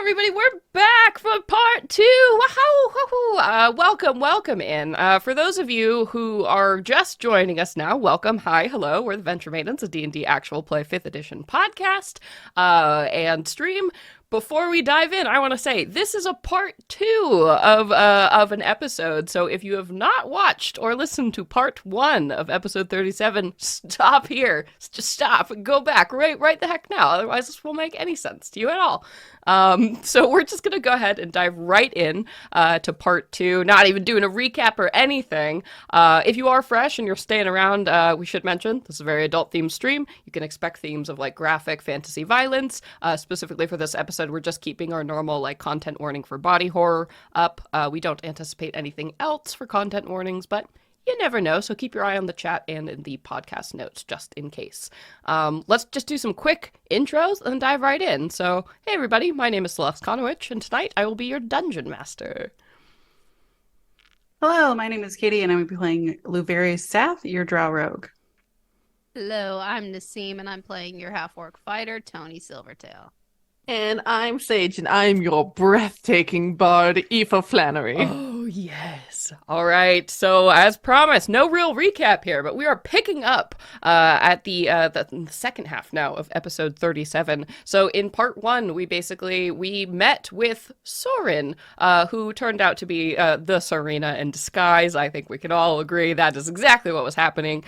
everybody, we're back for part two. Wow. Welcome in. For those of you who are just joining us now, welcome. Hi, hello. We're the Venture Maidens, a D&D actual play 5th edition podcast and stream. Before we dive in, I want to say this is a part two of an episode. So if you have not watched or listened to part one of episode 37, stop here. Just stop and go back right the heck now. Otherwise, this won't make any sense to you at all. So we're just gonna go ahead and dive right in to part two. Not even doing a recap or anything. If you are fresh and you're staying around, we should mention this is a very adult themed stream. You can expect themes of like graphic fantasy violence. Specifically for this episode, we're just keeping our normal like content warning for body horror up. We don't anticipate anything else for content warnings, but you never know, so keep your eye on the chat and in the podcast notes just in case. Let's just do some quick intros and dive right in. So, hey everybody, my name is Celeste Konowich, and tonight I will be your dungeon master. Hello, my name is Katie, and I'm going to be playing Luverius Sath, your drow rogue. Hello, I'm Nassim, and I'm playing your half-orc fighter, Tony Silvertail. And I'm Sage, and I'm your breathtaking bard, Aoife Flannery. Oh, yes. All right, so as promised, no real recap here, but we are picking up at the second half now of episode 37. So in part one, we met with Sorin, who turned out to be the Serena in disguise. I think we can all agree that is exactly what was happening.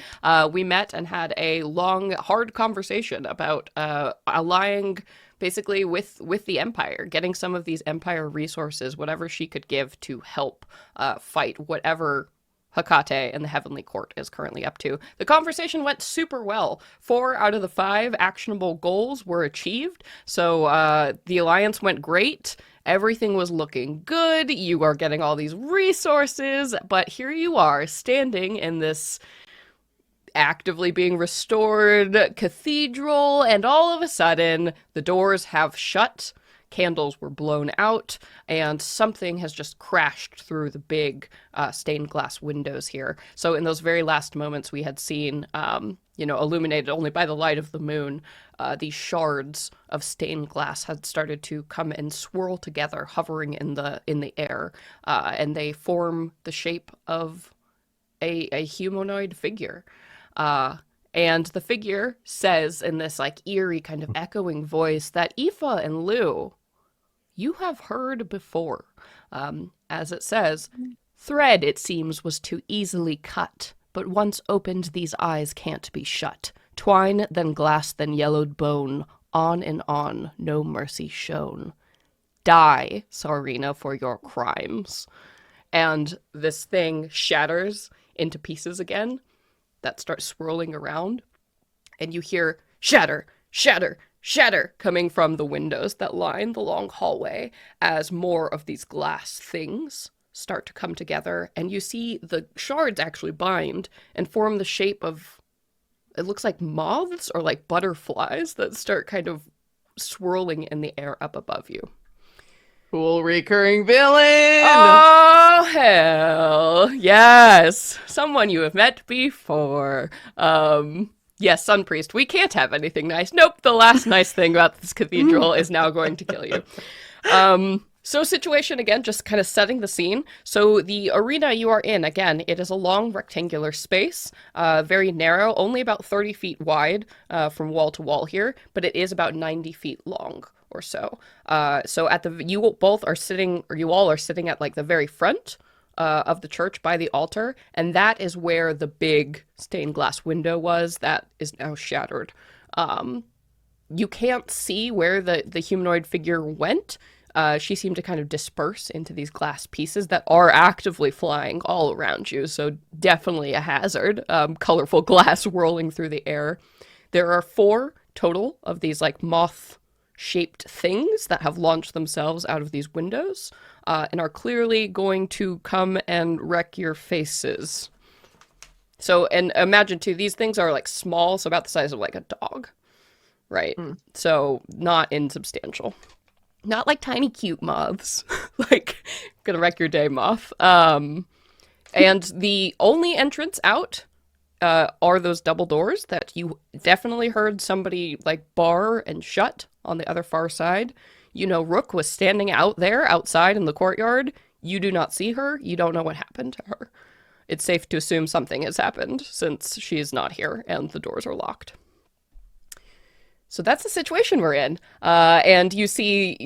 We met and had a long, hard conversation about allying basically with the Empire, getting some of these Empire resources, whatever she could give to help fight whatever Hecate and the Heavenly Court is currently up to. The conversation went super well. 4 out of the 5 actionable goals were achieved, so the alliance went great. Everything was looking good. You are getting all these resources, but here you are standing in this actively being restored cathedral, and all of a sudden the doors have shut, candles were blown out, and something has just crashed through the big stained glass windows here. So in those very last moments we had seen illuminated only by the light of the moon, these shards of stained glass had started to come and swirl together, hovering in the air, and they form the shape of a humanoid figure. And the figure says in this like eerie kind of echoing voice that Aoife and Lou, you have heard before. As it says, thread, it seems, was too easily cut, but once opened these eyes can't be shut. Twine, then glass, then yellowed bone, on and on, no mercy shown. Die, Sarina, for your crimes. And this thing shatters into pieces again that start swirling around, and you hear shatter, shatter, shatter coming from the windows that line the long hallway as more of these glass things start to come together, and you see the shards actually bind and form the shape of, it looks like moths or like butterflies that start kind of swirling in the air up above you. Cool recurring villain! Oh, hell. Yes. Someone you have met before. Yes, Sun Priest. We can't have anything nice. Nope, the last nice thing about this cathedral is now going to kill you. So situation, again, just kind of setting the scene. So the arena you are in, again, it is a long rectangular space, very narrow, only about 30 feet wide from wall to wall here, but it is about 90 feet long or so. So you all are sitting at like the very front of the church by the altar, and that is where the big stained glass window was that is now shattered. You can't see where the humanoid figure went. She seemed to kind of disperse into these glass pieces that are actively flying all around you, so definitely a hazard. Colorful glass whirling through the air. There are 4 total of these like moth-shaped things that have launched themselves out of these windows, and are clearly going to come and wreck your faces. So, and imagine too, these things are like small, so about the size of like a dog, right? So not insubstantial. Not like tiny cute moths, like gonna wreck your day moth. And the only entrance out are those double doors that you definitely heard somebody like bar and shut on the other far side. You know Rook was standing out there outside in the courtyard. You do not see her. You don't know what happened to her. It's safe to assume something has happened since she is not here and the doors are locked. So that's the situation we're in. And you see,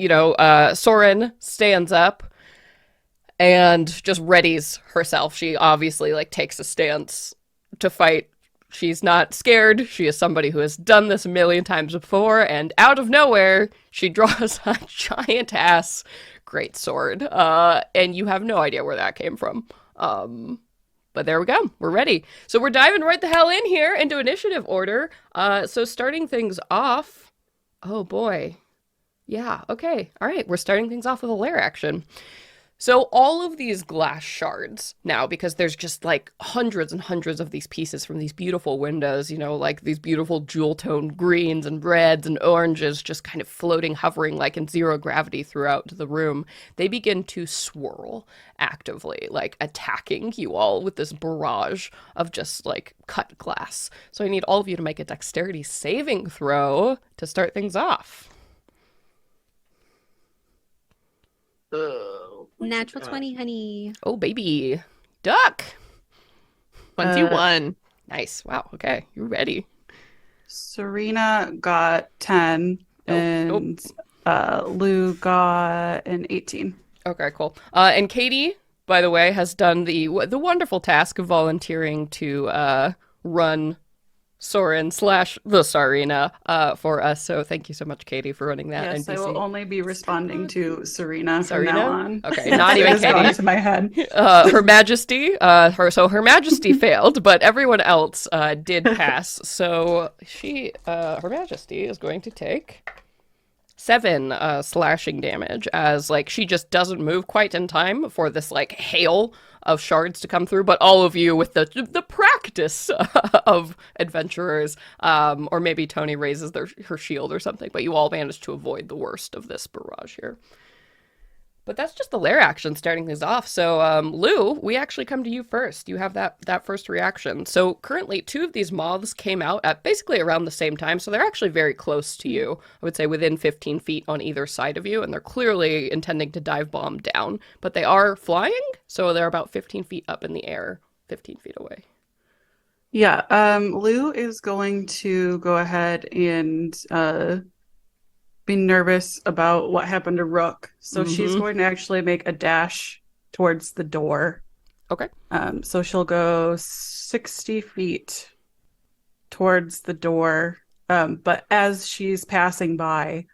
Soren stands up and just readies herself. She obviously like takes a stance to fight. She's not scared. She is somebody who has done this a million times before, and out of nowhere, she draws a giant ass great sword. And you have no idea where that came from. But there we go. We're ready. So we're diving right the hell in here into initiative order. So starting things off. Oh boy. Yeah, okay. All right. We're starting things off with a lair action. So all of these glass shards now, because there's just like hundreds and hundreds of these pieces from these beautiful windows, like these beautiful jewel tone greens and reds and oranges just kind of floating, hovering like in zero gravity throughout the room. They begin to swirl actively, like attacking you all with this barrage of just like cut glass. So I need all of you to make a dexterity saving throw to start things off. Natural 20, honey. Oh, baby. Duck. 21. Nice. Wow. Okay. You're ready. Serena got 10 and Lou got an 18. Okay, cool. And Katie, by the way, has done the wonderful task of volunteering to run Soren / the Sarina for us. So thank you so much, Katie, for running that. Yes, NPC. I will only be responding to Serena from Sarina? now on. Okay, not even It has gone Katie. to my head. Her Majesty, Her Majesty failed, but everyone else did pass. So Her Majesty is going to take 7 slashing damage as like she just doesn't move quite in time for this like hail of shards to come through, but all of you with the practice of adventurers, or maybe Tony raises her shield or something, but you all manage to avoid the worst of this barrage here. But that's just the lair action starting things off. So, Lou, we actually come to you first. You have that first reaction. So currently 2 of these moths came out at basically around the same time. So they're actually very close to you. I would say within 15 feet on either side of you. And they're clearly intending to dive bomb down. But they are flying. So they're about 15 feet up in the air, 15 feet away. Yeah, Lou is going to go ahead and be nervous about what happened to Rook. So she's going to actually make a dash towards the door. Okay. So she'll go 60 feet towards the door. But as she's passing by,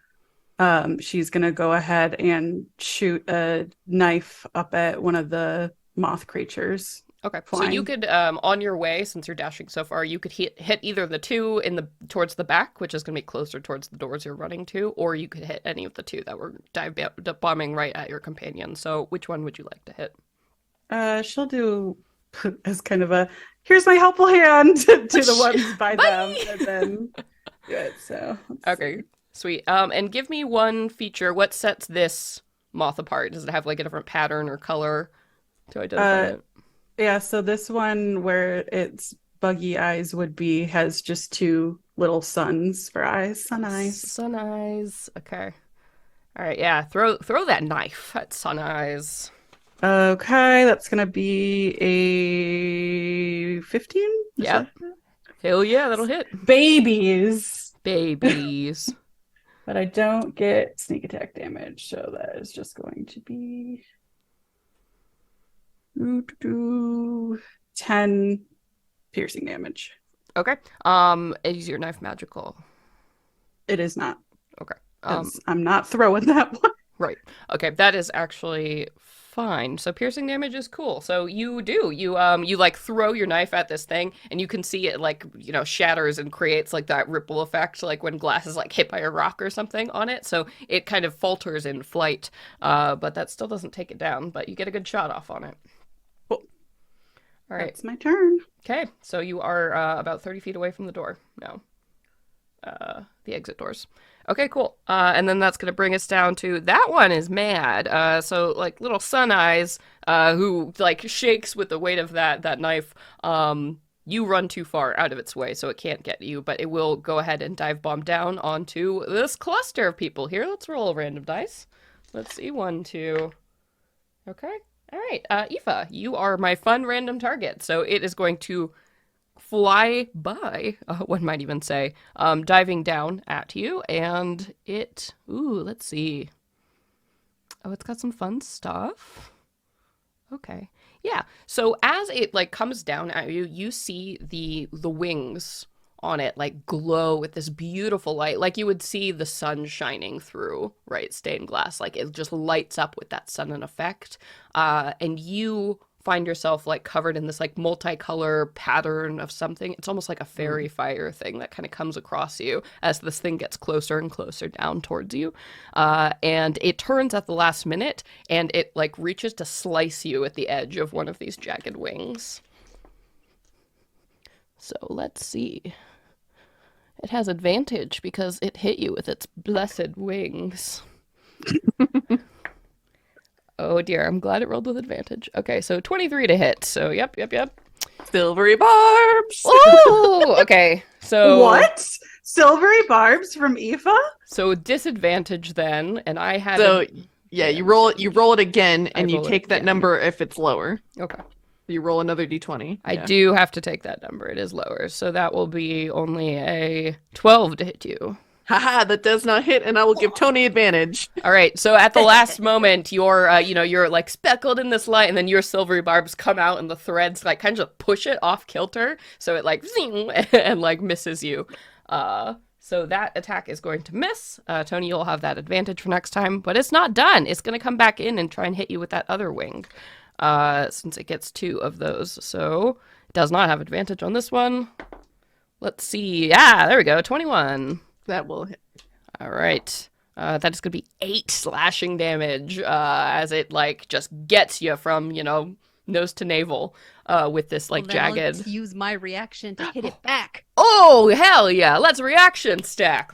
she's going to go ahead and shoot a knife up at one of the moth creatures. Okay, flying. So you could, on your way, since you're dashing so far, you could hit either the 2 towards the back, which is going to be closer towards the doors you're running to, or you could hit any of the 2 that were bombing right at your companion. So which one would you like to hit? She'll do as kind of a here's my helpful hand to the ones by them, and then do it. So okay, sweet. And give me one feature. What sets this moth apart? Does it have like a different pattern or color to identify it? Yeah, so this one where its buggy eyes has just 2 little suns for eyes. Sun eyes. Sun eyes. Okay. All right. Yeah. Throw that knife at Sun eyes. Okay, that's gonna be a 15. Yeah. Hell yeah, that'll hit. Babies. But I don't get sneak attack damage, so that is just going to be 10 piercing damage. Okay. Is your knife magical? It is not. Okay. 'Cause I'm not throwing that one. Right. Okay, that is actually fine. So piercing damage is cool. So you like throw your knife at this thing and you can see it like, shatters and creates like that ripple effect like when glass is like hit by a rock or something on it. So it kind of falters in flight. But that still doesn't take it down, but you get a good shot off on it. Cool. All right. It's my turn. Okay. So you are about 30 feet away from the door now. The exit doors. Okay, cool. And then that's going to bring us down to that one is mad. So little Sun Eyes, who shakes with the weight of that knife, you run too far out of its way, so it can't get you, but it will go ahead and dive bomb down onto this cluster of people here. Let's roll a random dice. Let's see, 1, 2. Okay. All right. Aoife, you are my fun random target, so it is going to fly by, one might even say, diving down at you, and it, let's see. Oh, it's got some fun stuff. Okay. Yeah. So as it like comes down at you, you see the wings on it like glow with this beautiful light, like you would see the sun shining through, right, stained glass. Like it just lights up with that sudden effect. And you find yourself like covered in this like multicolor pattern of something. It's almost like a fairy fire thing that kind of comes across you as this thing gets closer and closer down towards you. And it turns at the last minute and it like reaches to slice you at the edge of one of these jagged wings. So let's see. It has advantage because it hit you with its blessed wings. Oh dear, I'm glad it rolled with advantage. Okay, so 23 to hit. So yep. Silvery barbs. Ooh, okay. So What? Silvery barbs from Aoife? So disadvantage then, and I had So yeah, you roll it again, and you roll it take that again. number if it's lower. Okay. You roll another d20. I Yeah. do have to take that number. It is lower. So that will be only a 12 to hit you. Haha, that does not hit, and I will give Tony advantage. All right. So at the last moment, you're like speckled in this light, and then your silvery barbs come out, and the threads like kind of push it off kilter, so it like zing, and like misses you. So that attack is going to miss. Tony, you'll have that advantage for next time, but it's not done. It's going to come back in and try and hit you with that other wing, since it gets 2 of those. So it does not have advantage on this one. Let's see. Yeah, there we go. 21. That will hit. All right. That is going to be 8 slashing damage as it, like, just gets you from, nose to navel with this, like, Well, then I'll jagged... use my reaction to hit it back. Oh, hell yeah. Let's reaction stack.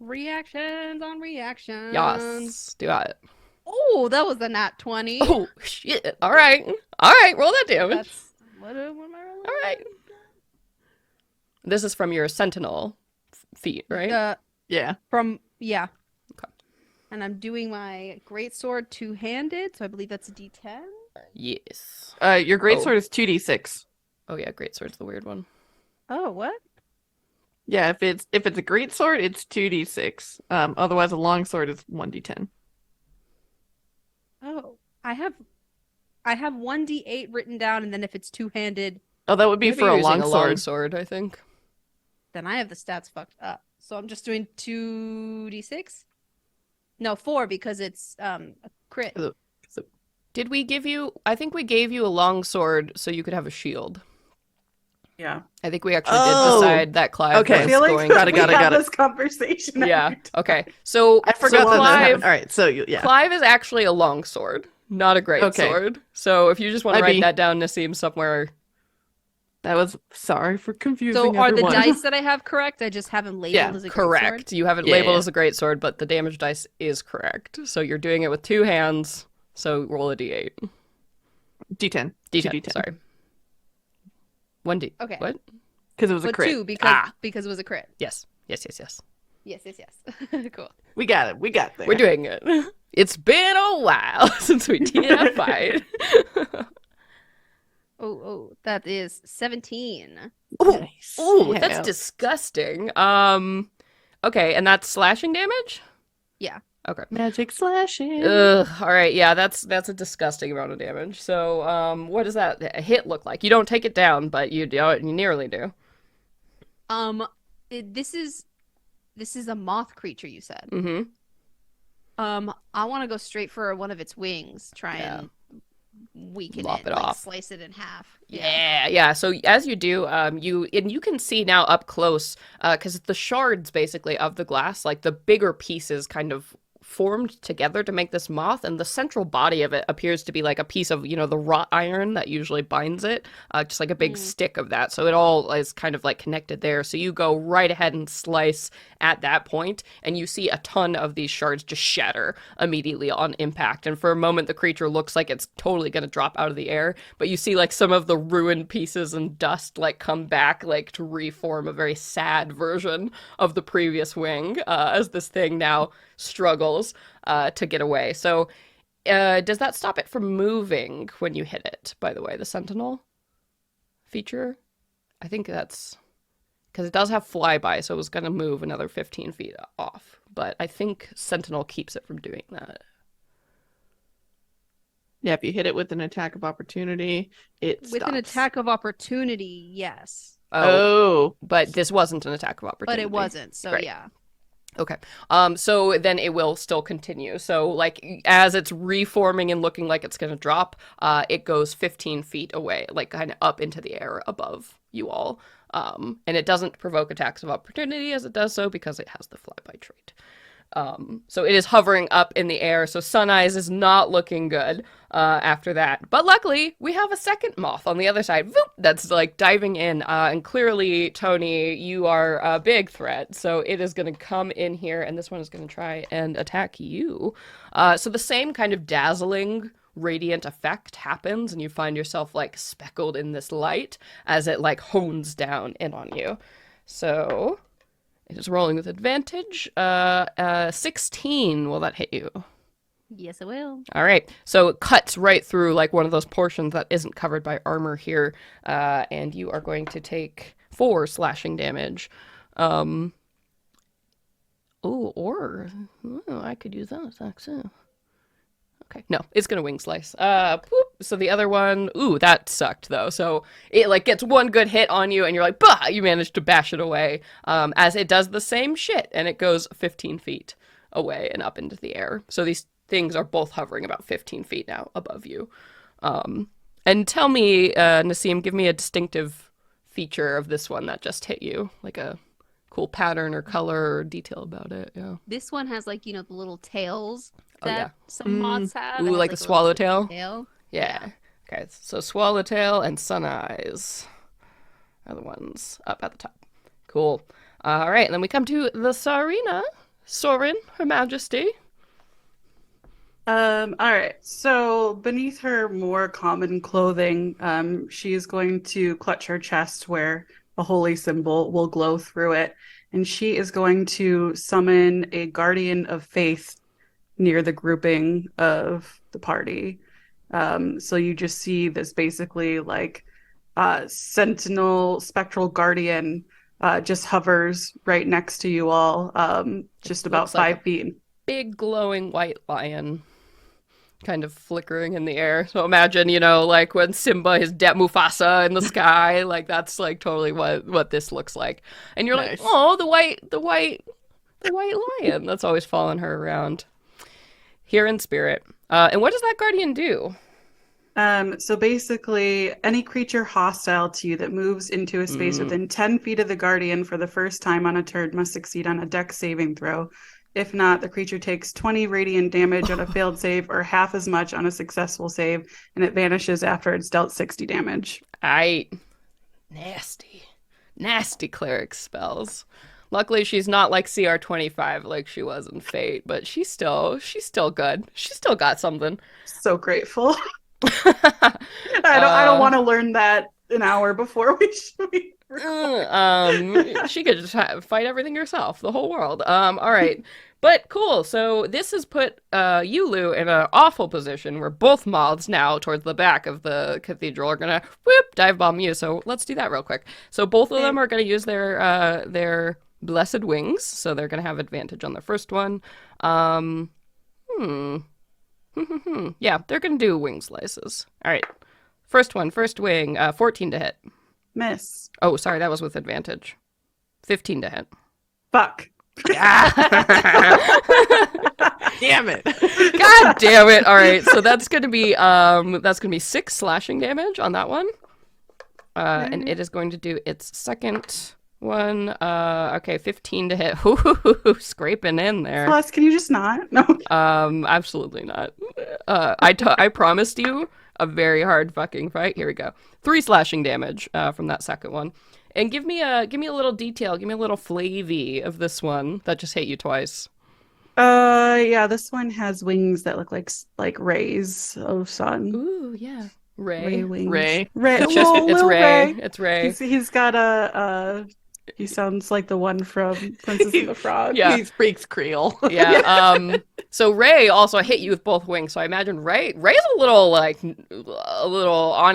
Reactions on reactions. Yes. Do it. Oh, that was a nat 20. Oh, shit. All right. All right. Roll that damage. That's what am I rolling? All right. This is from your sentinel feat, right? Yeah. Yeah. Okay. And I'm doing my greatsword two-handed, so I believe that's a D10. Yes. Your great Oh. sword is 2d6. Oh, yeah. Great sword's the weird one. Oh, what? Yeah, if it's a great sword, it's 2d6. Otherwise, a long sword is 1d10. Oh, I have 1d8 written down, and then if it's two-handed, Oh, that would be Maybe for you're a using long long sword. sword, I think. then I have the stats fucked up. So I'm just doing 2d6? No, 4 because it's a crit. Did we give you... I think we gave you a long sword so you could have a shield. Yeah. I think we actually Oh. did decide that Clive Okay. I was feel like going Got to... it, got we it, have got it. this conversation. Yeah. every time. Okay. So I forgot so that. Clive, All right, so yeah. Clive is actually a long sword, not a great Okay. sword. So if you just want to I'd write be- that down, Nassim, somewhere... That was sorry for confusing So are everyone. the dice that I have correct? I just have them labeled Yeah, as a Correct. You have it Yeah, labeled yeah. as a great sword, but the damage dice is correct. So you're doing it with 2 hands. So roll a d8. D10. D10. 2d10. Sorry. 1d. Okay. What? Because it was a But crit. 2 because Ah. because it was a crit. Yes. Yes. Cool. We got it. We got there. We're doing it. It's been a while since we did a fight. Oh, that is 17. Nice. Ooh, Yeah. that's disgusting. Okay, and that's slashing damage? Yeah. Okay. Magic slashing. Ugh, all right, yeah, that's a disgusting amount of damage. So, what does that hit look like? You don't take it down, but you nearly do. This is a moth creature, you said. Mm-hmm. I want to go straight for one of its wings, try Yeah. and weaken Lop it, it like off. slice it in half. Yeah. So as you do, you can see now up close, because the shards basically of the glass, like the bigger pieces, kind of formed together to make this moth, and the central body of it appears to be like a piece of, you know, the wrought iron that usually binds it, just like a big stick of that. So it all is kind of like connected there. So you go right ahead and slice at that point, and you see a ton of these shards just shatter immediately on impact. And for a moment, the creature looks like it's totally going to drop out of the air, but you see like some of the ruined pieces and dust like come back like to reform a very sad version of the previous wing, as this thing now struggles to get away. So does that stop it from moving when you hit it, by the way, the Sentinel feature? I think that's because it does have flyby, so it was going to move another 15 feet off, but I think Sentinel keeps it from doing that. Yeah, if you hit it with an attack of opportunity, it stops. With an attack of opportunity, yes. Oh. But this wasn't an attack of opportunity. But it wasn't, so Great. yeah. Okay. So then it will still continue. So like as it's reforming and looking like it's going to drop, it goes 15 feet away, like kind of up into the air above you all. And it doesn't provoke attacks of opportunity as it does so because it has the flyby trait. So it is hovering up in the air, so Sun Eyes is not looking good after that. But luckily, we have a second moth on the other side. Voop, that's like diving in. And clearly, Tony, you are a big threat. So it is going to come in here, and this one is going to try and attack you. So the same kind of dazzling radiant effect happens, and you find yourself like speckled in this light as it like hones down in on you. So it is rolling with advantage. 16. Will that hit you? Yes, it will. All right. So it cuts right through like one of those portions that isn't covered by armor here. And you are going to take 4 slashing damage. I could use that attack too. Okay, no, it's gonna wing slice. So the other one, that sucked though. So it like gets one good hit on you, and you're like, bah! You manage to bash it away. As it does the same shit, and it goes 15 feet away and up into the air. So these things are both hovering about 15 feet now above you. And tell me, Nassim, give me a distinctive feature of this one that just hit you, like a cool pattern or color or detail about it. Yeah. This one has like, the little tails Oh, that yeah. some moths have. Ooh, It has, like the a little swallowtail? tail. Yeah. Okay, so Swallowtail and Sun Eyes are the ones up at the top. Cool. All right, and then we come to the Sarina. Sorin, Her Majesty. All right. So beneath her more common clothing, she is going to clutch her chest where a holy symbol will glow through it, and she is going to summon a guardian of faith near the grouping of the party. So you just see this basically like sentinel spectral guardian just hovers right next to you all, just about looks like 5 feet. Big glowing white lion kind of flickering in the air. So imagine, like when Simba is Mufasa in the sky, like that's like totally what this looks like. And you're Nice. like, oh, the white lion that's always following her around. Here in spirit. And what does that guardian do? So basically, any creature hostile to you that moves into a space within 10 feet of the guardian for the first time on a turn must succeed on a dex saving throw. If not, the creature takes 20 radiant damage on a failed save or half as much on a successful save, and it vanishes after it's dealt 60 damage. Nasty cleric spells. Luckily, she's not like CR25 like she was in Fate, but she's still good. She's still got something. So grateful. I don't want to learn that an hour before we She could just fight everything herself, the whole world. All right. But cool. So this has put Yulu in an awful position where both moths now towards the back of the cathedral are gonna dive bomb you. So let's do that real quick. So both of them are gonna use their blessed wings. So they're gonna have advantage on their first one. Yeah, they're gonna do wing slices. All right. First wing, 14 to hit. miss. Oh, sorry, that was with advantage. 15 to hit. Fuck. Yeah. Damn it. God damn it. All right. So that's going to be 6 slashing damage on that one. And it is going to do its second one. Okay, 15 to hit. Ooh, scraping in there. Celeste, can you just not? No. Absolutely not. I promised you a very hard fucking fight. Here we go. 3 slashing damage from that second one. And give me a little detail. Give me a little flavy of this one that just hit you twice. Yeah, this one has wings that look like rays of sun. Ooh, yeah. Ray Ray. wings. Ray. Ray. It's just Little it's Ray. Ray. It's Ray. He's got he sounds like the one from Princess and the Frog. Yeah. He speaks Creole. Yeah. So Ray also hit you with both wings. So I imagine Ray's a little on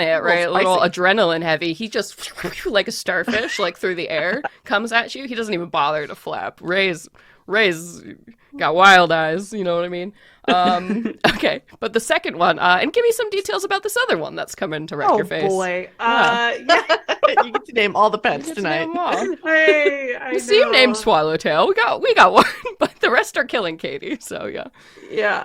it, right? A little spicy. adrenaline heavy. He just like a starfish, like through the air, comes at you. He doesn't even bother to flap. Ray's got wild eyes. You know what I mean? Okay, but the second one, and give me some details about this other one that's coming to wreck Oh your face. boy. Yeah. Yeah. You get to name all the pets You get to tonight. name 'em all. I You see him named know. Swallowtail. We got one, but the rest are killing Katie. So yeah. Yeah.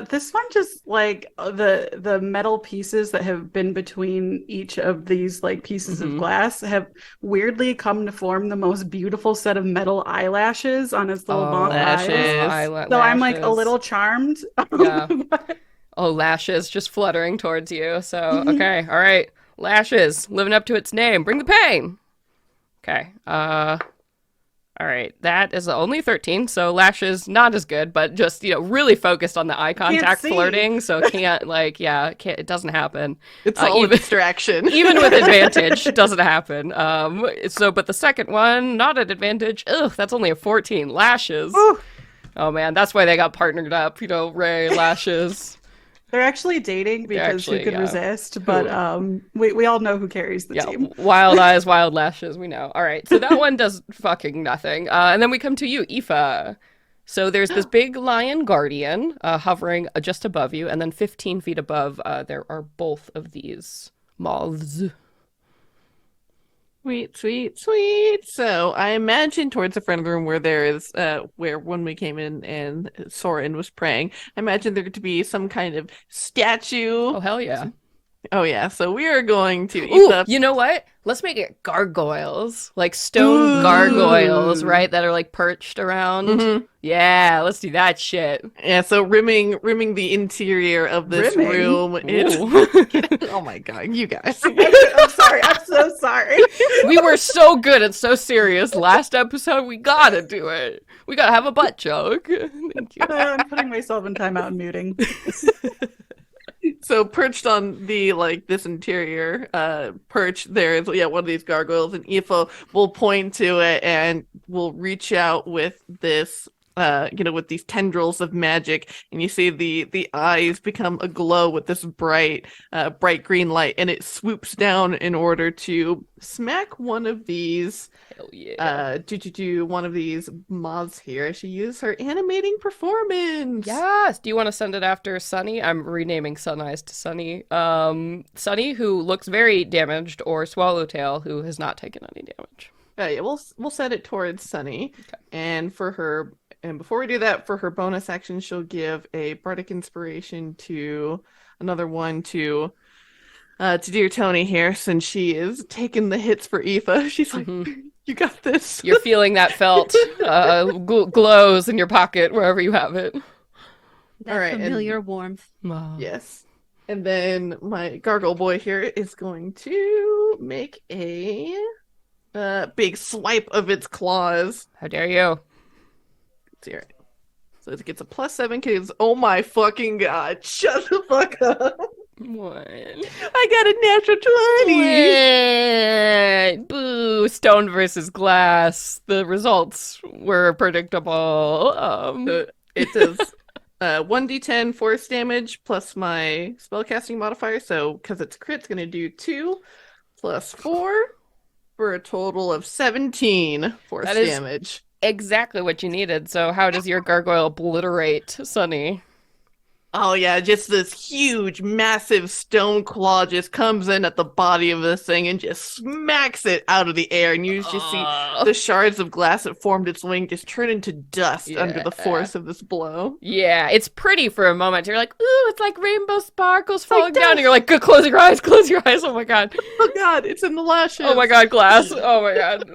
This one just like the metal pieces that have been between each of these like pieces Mhm. of glass have weirdly come to form the most beautiful set of metal eyelashes on his little bonk eyes. lashes. So I'm like a little charmed. Yeah. Oh, lashes just fluttering towards you. So, okay. All right. Lashes, living up to its name. Bring the pain. Okay. All right. That is only 13. So lashes, not as good, but just, really focused on the eye contact see. flirting. So can't it doesn't happen. It's all a even- distraction. Even with advantage, doesn't happen. But the second one, not at advantage. Ugh, that's only a 14. Lashes. Ooh. Oh man, that's why they got partnered up. Ray, lashes. They're actually dating because actually, who could yeah. resist? But we all know who carries the Yeah, team. wild eyes, wild lashes, we know. All right, so that one does fucking nothing. And then we come to you, Aoife. So there's this big lion guardian hovering just above you, and then 15 feet above, there are both of these moths. Sweet, sweet, sweet. So I imagine towards the front of the room where there is, where when we came in and Soren was praying, I imagine there to be some kind of statue. Oh, hell yeah. Oh yeah. So we are going to eat Ooh, up. you know what? Let's make it gargoyles. Like stone Ooh. gargoyles, right? That are like perched around. Mhm. Yeah, let's do that shit. Yeah. So rimming the interior of this Rimming? room. It's Ooh. oh my god, you guys. I'm sorry. I'm so sorry. We were so good and so serious last episode. We gotta do it. We gotta have a butt joke. Thank you. I'm putting myself in timeout and muting. So perched on the this interior perch, there is one of these gargoyles, and Aoife will point to it and will reach out with this with these tendrils of magic, and you see the eyes become aglow with this bright green light, and it swoops down in order to smack one of these Hell yeah. one of these moths here. She used her animating performance. Yes. Do you want to send it after Sunny? I'm renaming Sun Eyes to Sunny. Sunny, who looks very damaged, or Swallowtail, who has not taken any damage. Yeah, we'll set it towards Sunny. Okay. And before we do that, for her bonus action, she'll give a bardic inspiration to another one to dear Tony here, since she is taking the hits for Aoife. She's like, you got this. You're feeling that felt glows in your pocket wherever you have it. That All right, and- familiar warmth. Yes. And then my gargoyle boy here is going to make a big swipe of its claws. How dare you? See, right. So it gets a +7 because oh my fucking god, shut the fuck up. What? I got a natural 20. What? Boo! Stone versus glass. The results were predictable. So it does 1d10 force damage plus my spellcasting modifier. So because it's crit, it's going to do 2 plus 4 for a total of 17 force That is- damage. Exactly what you needed. So how does your gargoyle obliterate Sunny? Oh yeah, just this huge, massive stone claw just comes in at the body of this thing and just smacks it out of the air, and you just see the shards of glass that formed its wing just turn into dust under the Yeah. force of this blow. Yeah, it's pretty for a moment. You're like, ooh, it's like rainbow sparkles like falling down. And dust. you're like, "Good, close your eyes, close your eyes. Oh my god. Oh god, it's in the lashes. Oh my god, glass. Oh my god.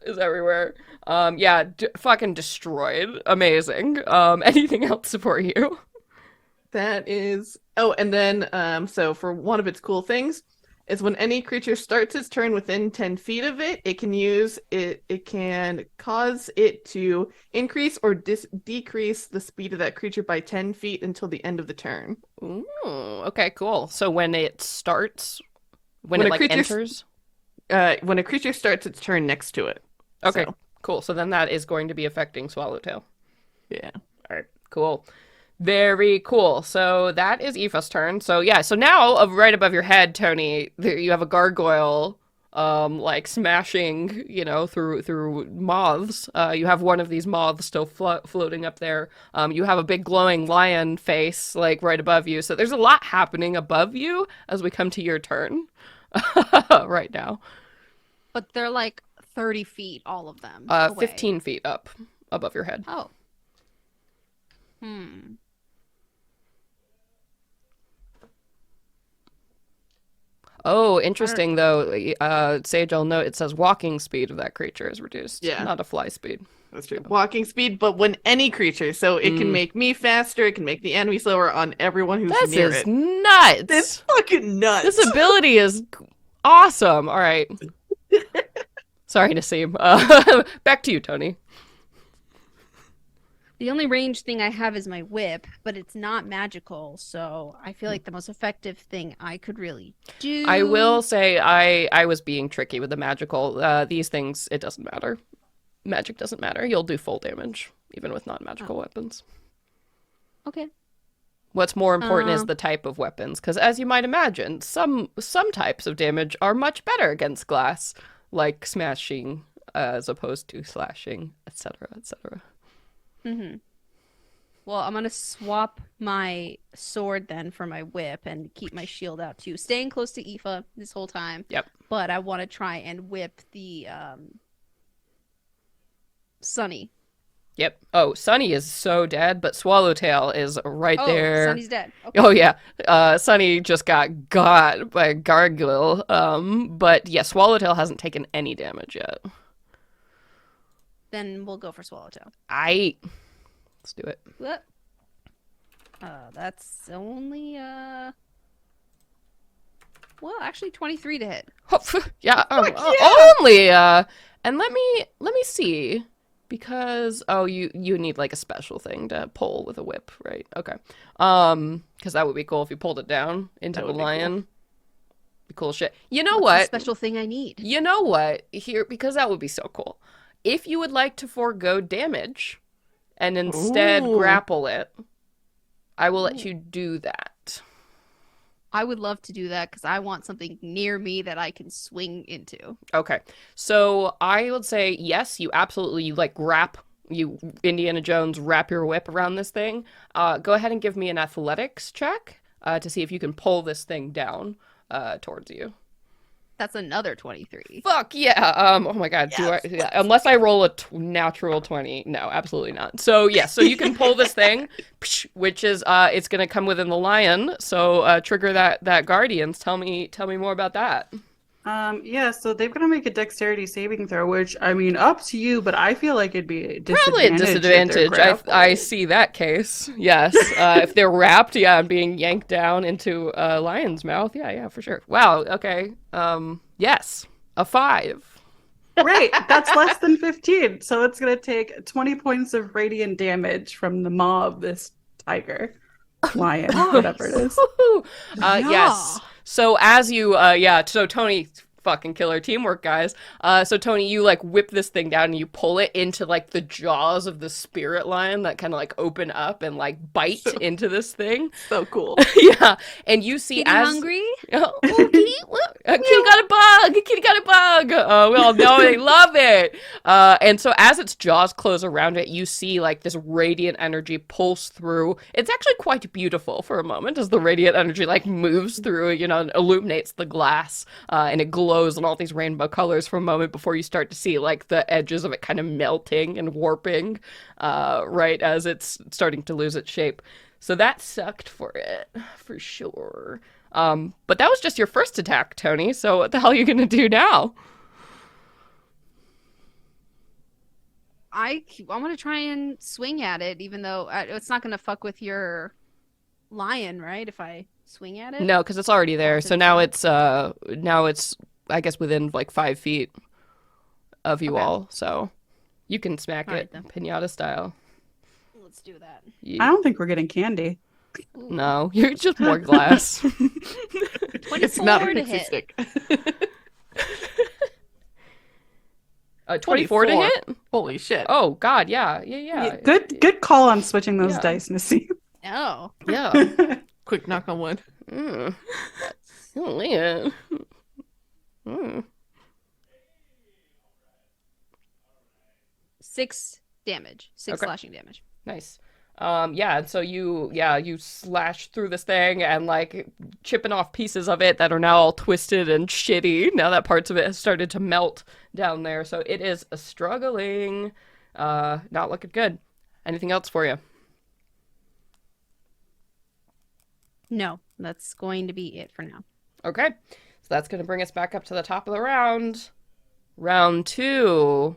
is everywhere. Yeah, fucking destroyed. Amazing. Anything else for you? That is. Oh, and then so for one of its cool things is when any creature starts its turn within 10 feet of it, it can use it. It can cause it to increase or decrease the speed of that creature by 10 feet until the end of the turn. Ooh, okay, cool. So when it starts, when When it a like creature enters. When a creature starts its turn next to it. Okay, So, cool. So then that is going to be affecting Swallowtail. yeah. All right, cool. Very cool. So that is Aoife's turn. So yeah, so now right above your head, Tony, there you have a gargoyle like smashing, through moths. You have one of these moths still floating up there. You have a big glowing lion face like right above you. So there's a lot happening above you as we come to your turn right now. But they're like 30 feet, all of them. Away. 15 feet up above your head. Oh. Hmm. Oh, interesting though. Sage, I'll note it says walking speed of that creature is reduced, Yeah. not a fly speed. That's true. Walking speed, but when any creature, so it can Mm. make me faster, it can make the enemy slower on everyone who's This near is it. nuts. It's fucking nuts. This ability is awesome. All right. Sorry, Nassim. Back to you, Tony. The only range thing I have is my whip, but it's not magical, so I feel like the most effective thing I could really do. I will say I was being tricky with the magical. These things, it doesn't matter. Magic doesn't matter. You'll do full damage, even with non-magical weapons. Okay. What's more important is the type of weapons, because as you might imagine, some types of damage are much better against glass, like smashing as opposed to slashing, etc., etc. Mm-hmm. Well, I'm gonna swap my sword then for my whip and keep my shield out too. Staying close to Aoife this whole time. Yep. But I want to try and whip the Sunny. Yep. Oh, Sunny is so dead, but Swallowtail is right there. Sunny's dead. Okay. Oh yeah, Sunny just got by a gargoyle. But yeah, Swallowtail hasn't taken any damage yet. Then we'll go for Swallowtail. Let's do it. What? That's only well, actually 23 to hit. Yeah, yeah! only. And let me see. Because you need like a special thing to pull with a whip, right? Okay. Because that would be cool if you pulled it down into the lion. Cool. Be cool shit. You know What's what? the special thing I need? You know what? Here, because that would be so cool. If you would like to forego damage and instead Ooh. grapple it, I will let you do that. I would love to do that because I want something near me that I can swing into. Okay. So I would say yes, you absolutely you Indiana Jones wrap your whip around this thing. Go ahead and give me an athletics check to see if you can pull this thing down towards you. That's another 23. Fuck yeah. Oh my god. Yes, Yeah, unless I roll a natural 20. No, absolutely not. So yeah, so you can pull this thing, which is it's gonna come within the lion. So trigger that guardians. Tell me more about that. Yeah, so they've got to make a dexterity saving throw, which, I mean, up to you, but I feel like it'd be a Probably a disadvantage. disadvantage. I see that case. Yes. If they're wrapped, yeah, and being yanked down into a lion's mouth. Yeah, for sure. Wow. Okay. Yes. A 5. Right, that's less than 15. So it's going to take 20 points of radiant damage from the maw of this tiger, lion, whatever it is. Yes. So as you, so Tony, fucking killer teamwork, guys. So Tony, you like whip this thing down and you pull it into like the jaws of the spirit lion that kind of like open up and like bite into this thing. So cool. Yeah, and you see Kitty hungry? Oh, kitty, look, kitty got a bug. Kitty got a bug. We all know they love it. And so as its jaws close around it, you see like this radiant energy pulse through. It's actually quite beautiful for a moment as the radiant energy like moves through, and illuminates the glass, and it glows in all these rainbow colors for a moment before you start to see like the edges of it kind of melting and warping, right as it's starting to lose its shape. So that sucked for it, for sure. But that was just your first attack, Tony. So what the hell are you gonna do now? I want to try and swing at it, even though it's not gonna fuck with your lion, right? If I swing at it. No, because it's already there. Onto So the now it's I guess within like 5 feet of you Okay. all. So you can smack All right, it then. pinata style. Let's do that. I don't think we're getting candy. Ooh. No, you're just more glass. 24 It's not a to pixie hit. stick. 24 to 24. hit? Holy shit. Oh God, yeah. Good call on switching those Yeah. dice, Missy. Oh, Yeah. Quick knock on wood. Mm. Oh, yeah. Mm. 6 damage. 6 Okay. slashing damage. Nice. Yeah, and so you slash through this thing and like chipping off pieces of it that are now all twisted and shitty now that parts of it has started to melt down there. So it is struggling. Not looking good. Anything else for you? No, that's going to be it for now. Okay. So that's going to bring us back up to the top of the round. Round 2.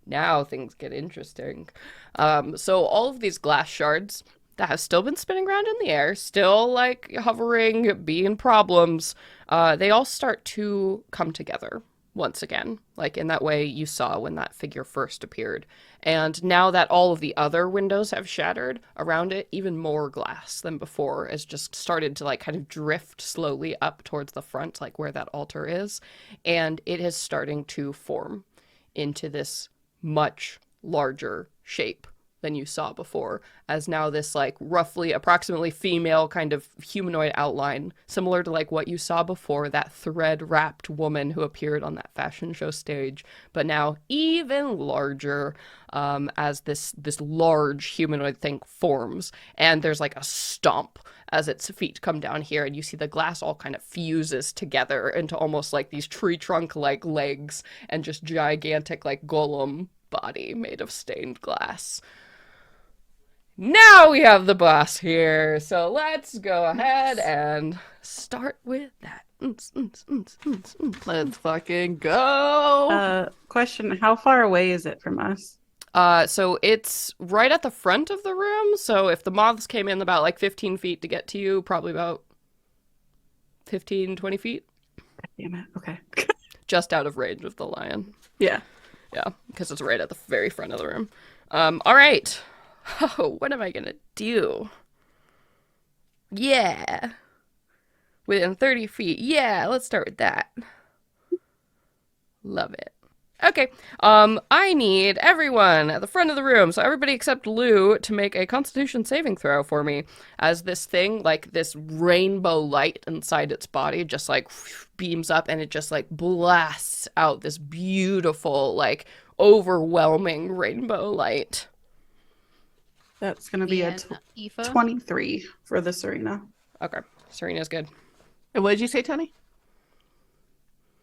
Now things get interesting. So all of these glass shards that have still been spinning around in the air, still like hovering, being problems, they all start to come together once again, like in that way you saw when that figure first appeared. And now that all of the other windows have shattered around it, even more glass than before has just started to like kind of drift slowly up towards the front, like where that altar is. And it is starting to form into this much larger shape than you saw before, as now this like roughly approximately female kind of humanoid outline, similar to like what you saw before, that thread wrapped woman who appeared on that fashion show stage, but now even larger, as this large humanoid thing forms. And there's like a stomp as its feet come down here, and you see the glass all kind of fuses together into almost like these tree trunk like legs and just gigantic like golem body made of stained glass. Now we have the boss here, so let's go ahead and start with that. Let's fucking go. Question, how far away is it from us? So it's right at the front of the room, so if the moths came in about like 15 feet to get to you, probably about 15, 20 feet. Damn it. Okay. Just out of range of the lion. Yeah. Yeah, because it's right at the very front of the room. All right. Oh, what am I gonna do? Yeah. Within 30 feet. Yeah, let's start with that. Love it. Okay. I need everyone at the front of the room, so everybody except Lou, to make a Constitution saving throw for me, as this thing, like this rainbow light inside its body, just like beams up and it just like blasts out this beautiful, like overwhelming rainbow light. That's going to be a And Aoife? 23 for the Serena. Okay, Serena's good. And what did you say, Tony?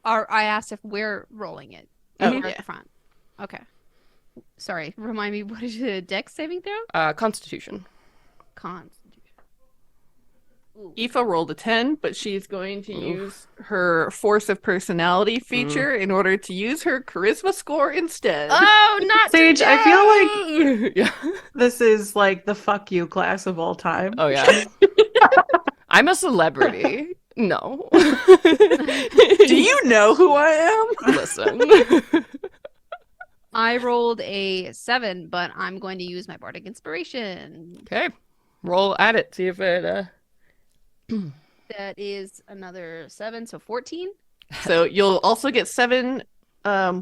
I asked if we're rolling it. Oh, We're yeah. at the front. Okay. Sorry. Remind me, what is it? A dex saving throw? Constitution. Constitution. Ooh. Aoife rolled a 10, but she's going to use her force of personality feature in order to use her charisma score instead. Oh, not Sage, I feel like yeah. This is like the fuck you class of all time. Oh yeah. I'm a celebrity. No. Do you know who I am? Listen. I rolled a 7, but I'm going to use my bardic inspiration. Okay. Roll at it. See if it That is another 7, so 14. So you'll also get 7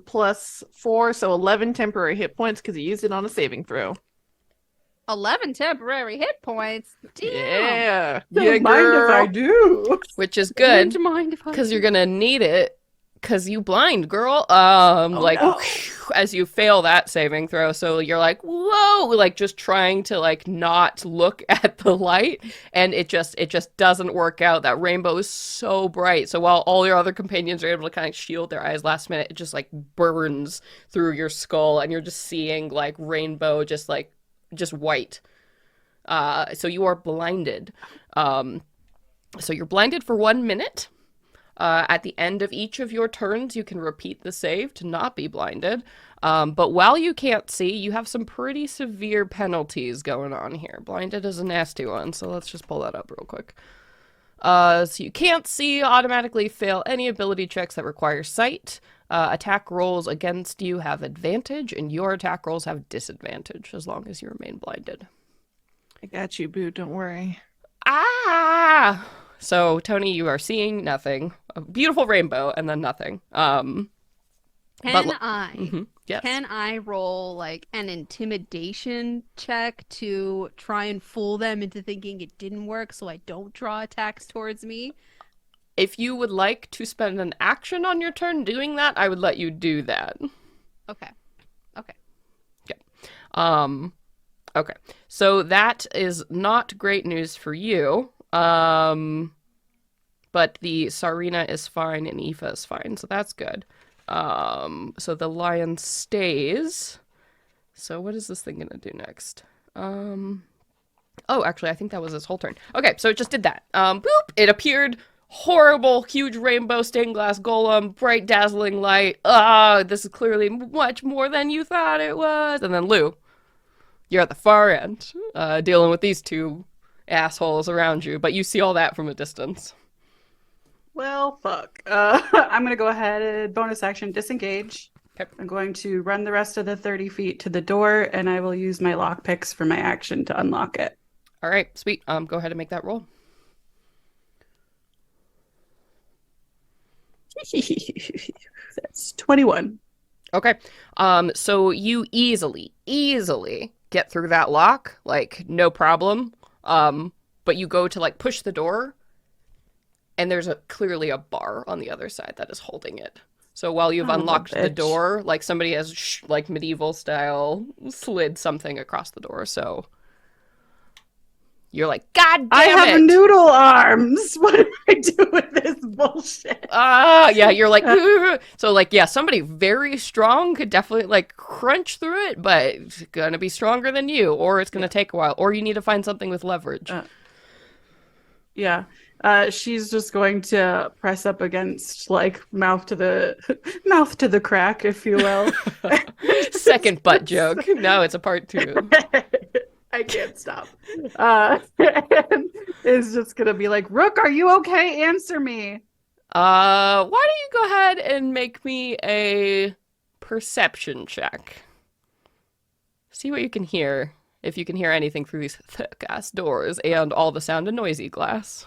plus 4, so 11 temporary hit points because you used it on a saving throw. 11 temporary hit points. Damn. Yeah. Don't Yeah, mind if girl. I do. which is Would good you mind if I because you're gonna need it because you blind, girl. Like no. as you fail that saving throw, so you're like, whoa, like just trying to like not look at the light, and it just doesn't work out. That rainbow is so bright. So while all your other companions are able to kind of shield their eyes last minute, it just like burns through your skull, and you're just seeing like rainbow, just white. So you are blinded. So you're blinded for 1 minute. At the end of each of your turns, you can repeat the save to not be blinded. But while you can't see, you have some pretty severe penalties going on here. Blinded is a nasty one, so let's just pull that up real quick. So you can't see, automatically fail any ability checks that require sight. Attack rolls against you have advantage, and your attack rolls have disadvantage as long as you remain blinded. I got you, boo. Don't worry. Ah! So, Tony, you are seeing nothing. A beautiful rainbow, and then nothing. Can Mhm, yes. Can I roll like an intimidation check to try and fool them into thinking it didn't work so I don't draw attacks towards me? If you would like to spend an action on your turn doing that, I would let you do that. Okay. Okay. So that is not great news for you. But the Sarina is fine and Aoife is fine, so that's good. So the lion stays. So what is this thing gonna do next? Oh, actually, I think that was his whole turn. Okay, so it just did that. Boop! It appeared. Horrible, huge rainbow stained glass golem, bright, dazzling light. Ah, this is clearly much more than you thought it was. And then Lou, you're at the far end, dealing with these two assholes around you, but you see all that from a distance. Well, fuck. I'm going to go ahead and bonus action disengage. Okay. I'm going to run the rest of the 30 feet to the door, and I will use my lockpicks for my action to unlock it. All right, sweet. Go ahead and make that roll. That's 21. Okay. So you easily get through that lock, like no problem. But you go to like push the door, and there's clearly a bar on the other side that is holding it. So while you've unlocked the door, like somebody has like medieval style slid something across the door. So you're like, God damn it! I have noodle arms. What do I do with this bullshit? Yeah, you're like, so like, yeah, somebody very strong could definitely like crunch through it, but it's gonna be stronger than you, or it's gonna take a while, or you need to find something with leverage. Yeah. She's just going to press up against like mouth to the crack, if you will. Second butt joke. No, it's a part 2. I can't stop. And is just gonna be like, Rook, are you okay? Answer me. Why don't you go ahead and make me a perception check? See what you can hear. If you can hear anything through these thick-ass doors and all the sound of noisy glass.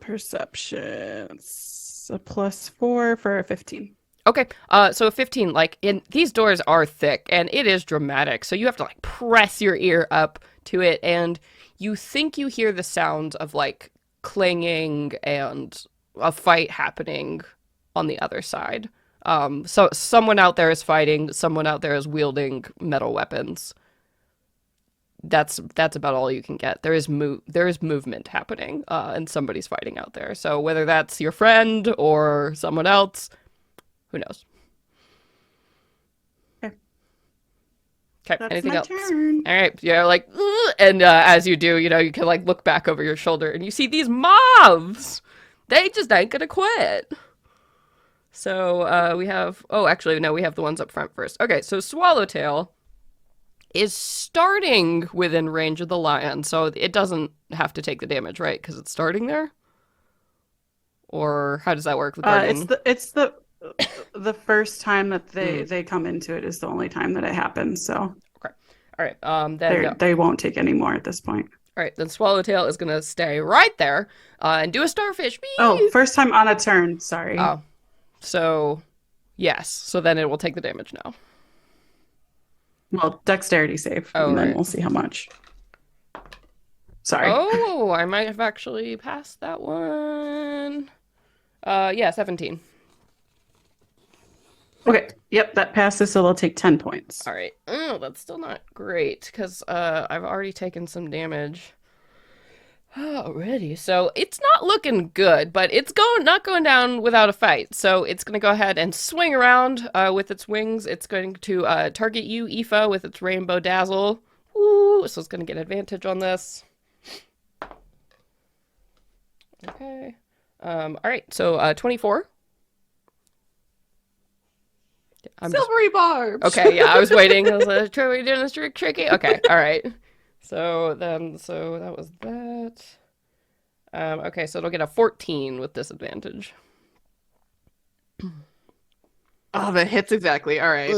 Perception. It's a +4 for a 15. Okay, so 15, like, these doors are thick, and it is dramatic, so you have to, like, press your ear up to it, and you think you hear the sounds of, like, clanging and a fight happening on the other side. So someone out there is fighting, someone out there is wielding metal weapons. That's about all you can get. There is movement happening, and somebody's fighting out there. So whether that's your friend or someone else, who knows? Okay. Okay. That's Anything my else? turn. All right. Yeah. Like, and as you do, you can like look back over your shoulder and you see these moths. They just ain't gonna quit. So we have. Oh, actually, no. We have the ones up front first. Okay. So Swallowtail is starting within range of the lion, so it doesn't have to take the damage, right? Because it's starting there. Or how does that work? It's the first time that they come into it is the only time that it happens. So okay, all right. Then they won't take any more at this point. All right, then Swallowtail is gonna stay right there and do a starfish. Whee! Oh, first time on a turn. Sorry. Oh, so yes. So then it will take the damage now. Well, dexterity save, and then we'll see how much. Sorry. Oh, I might have actually passed that one. Yeah, 17. Okay. Yep, that passes, so they'll take 10 points. All right. Oh, that's still not great because I've already taken some damage already. So it's not looking good, but it's not going down without a fight. So it's going to go ahead and swing around with its wings. It's going to target you, Aoife, with its rainbow dazzle. Ooh, so it's going to get advantage on this. Okay. All right, so 24. I'm just Silvery barbs. okay. Yeah, I was waiting. I was like, "Are we doing this tricky?" Okay, all right. So that was that. Okay, so it'll get a 14 with disadvantage. Oh, that hits exactly. All right.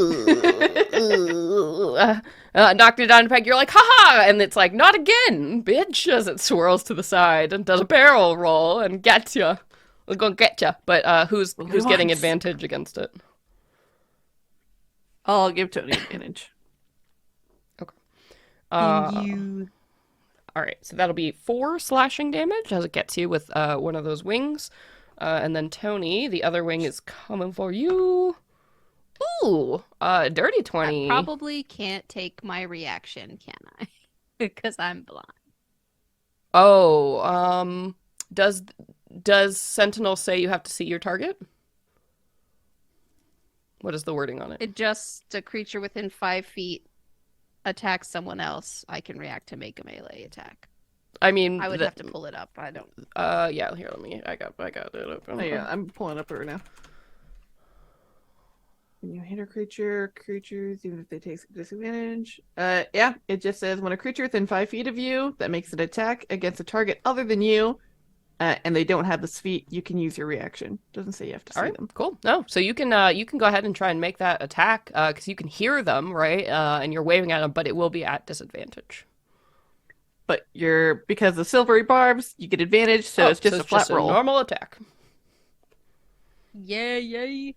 Knocked it down a peg. You're like, haha! And it's like, not again, bitch, as it swirls to the side and does a barrel roll and gets you. We're gonna get you. But who's getting Once. advantage against it? I'll give Tony advantage. All right, so that'll be 4 slashing damage as it gets you with one of those wings. And then Tony, the other wing is coming for you. Ooh, dirty 20. I probably can't take my reaction, can I? Because I'm blind. Oh, does Sentinel say you have to see your target? What is the wording on it? It just a creature within 5 feet attacks someone else. I can react to make a melee attack. I mean, I would have to pull it up. I don't. Yeah. Here, I got it open. Oh, yeah, I'm pulling up right now. When you hit a creatures, even if they take disadvantage. Yeah, it just says when a creature within 5 feet of you that makes an attack against a target other than you, and they don't have this feat, you can use your reaction. Doesn't say you have to see All right, them. cool. No, so you can go ahead and try and make that attack because you can hear them, right? And you're waving at them, but it will be at disadvantage. But because of silvery barbs, you get advantage, so it's just a flat roll. Normal attack. Yay.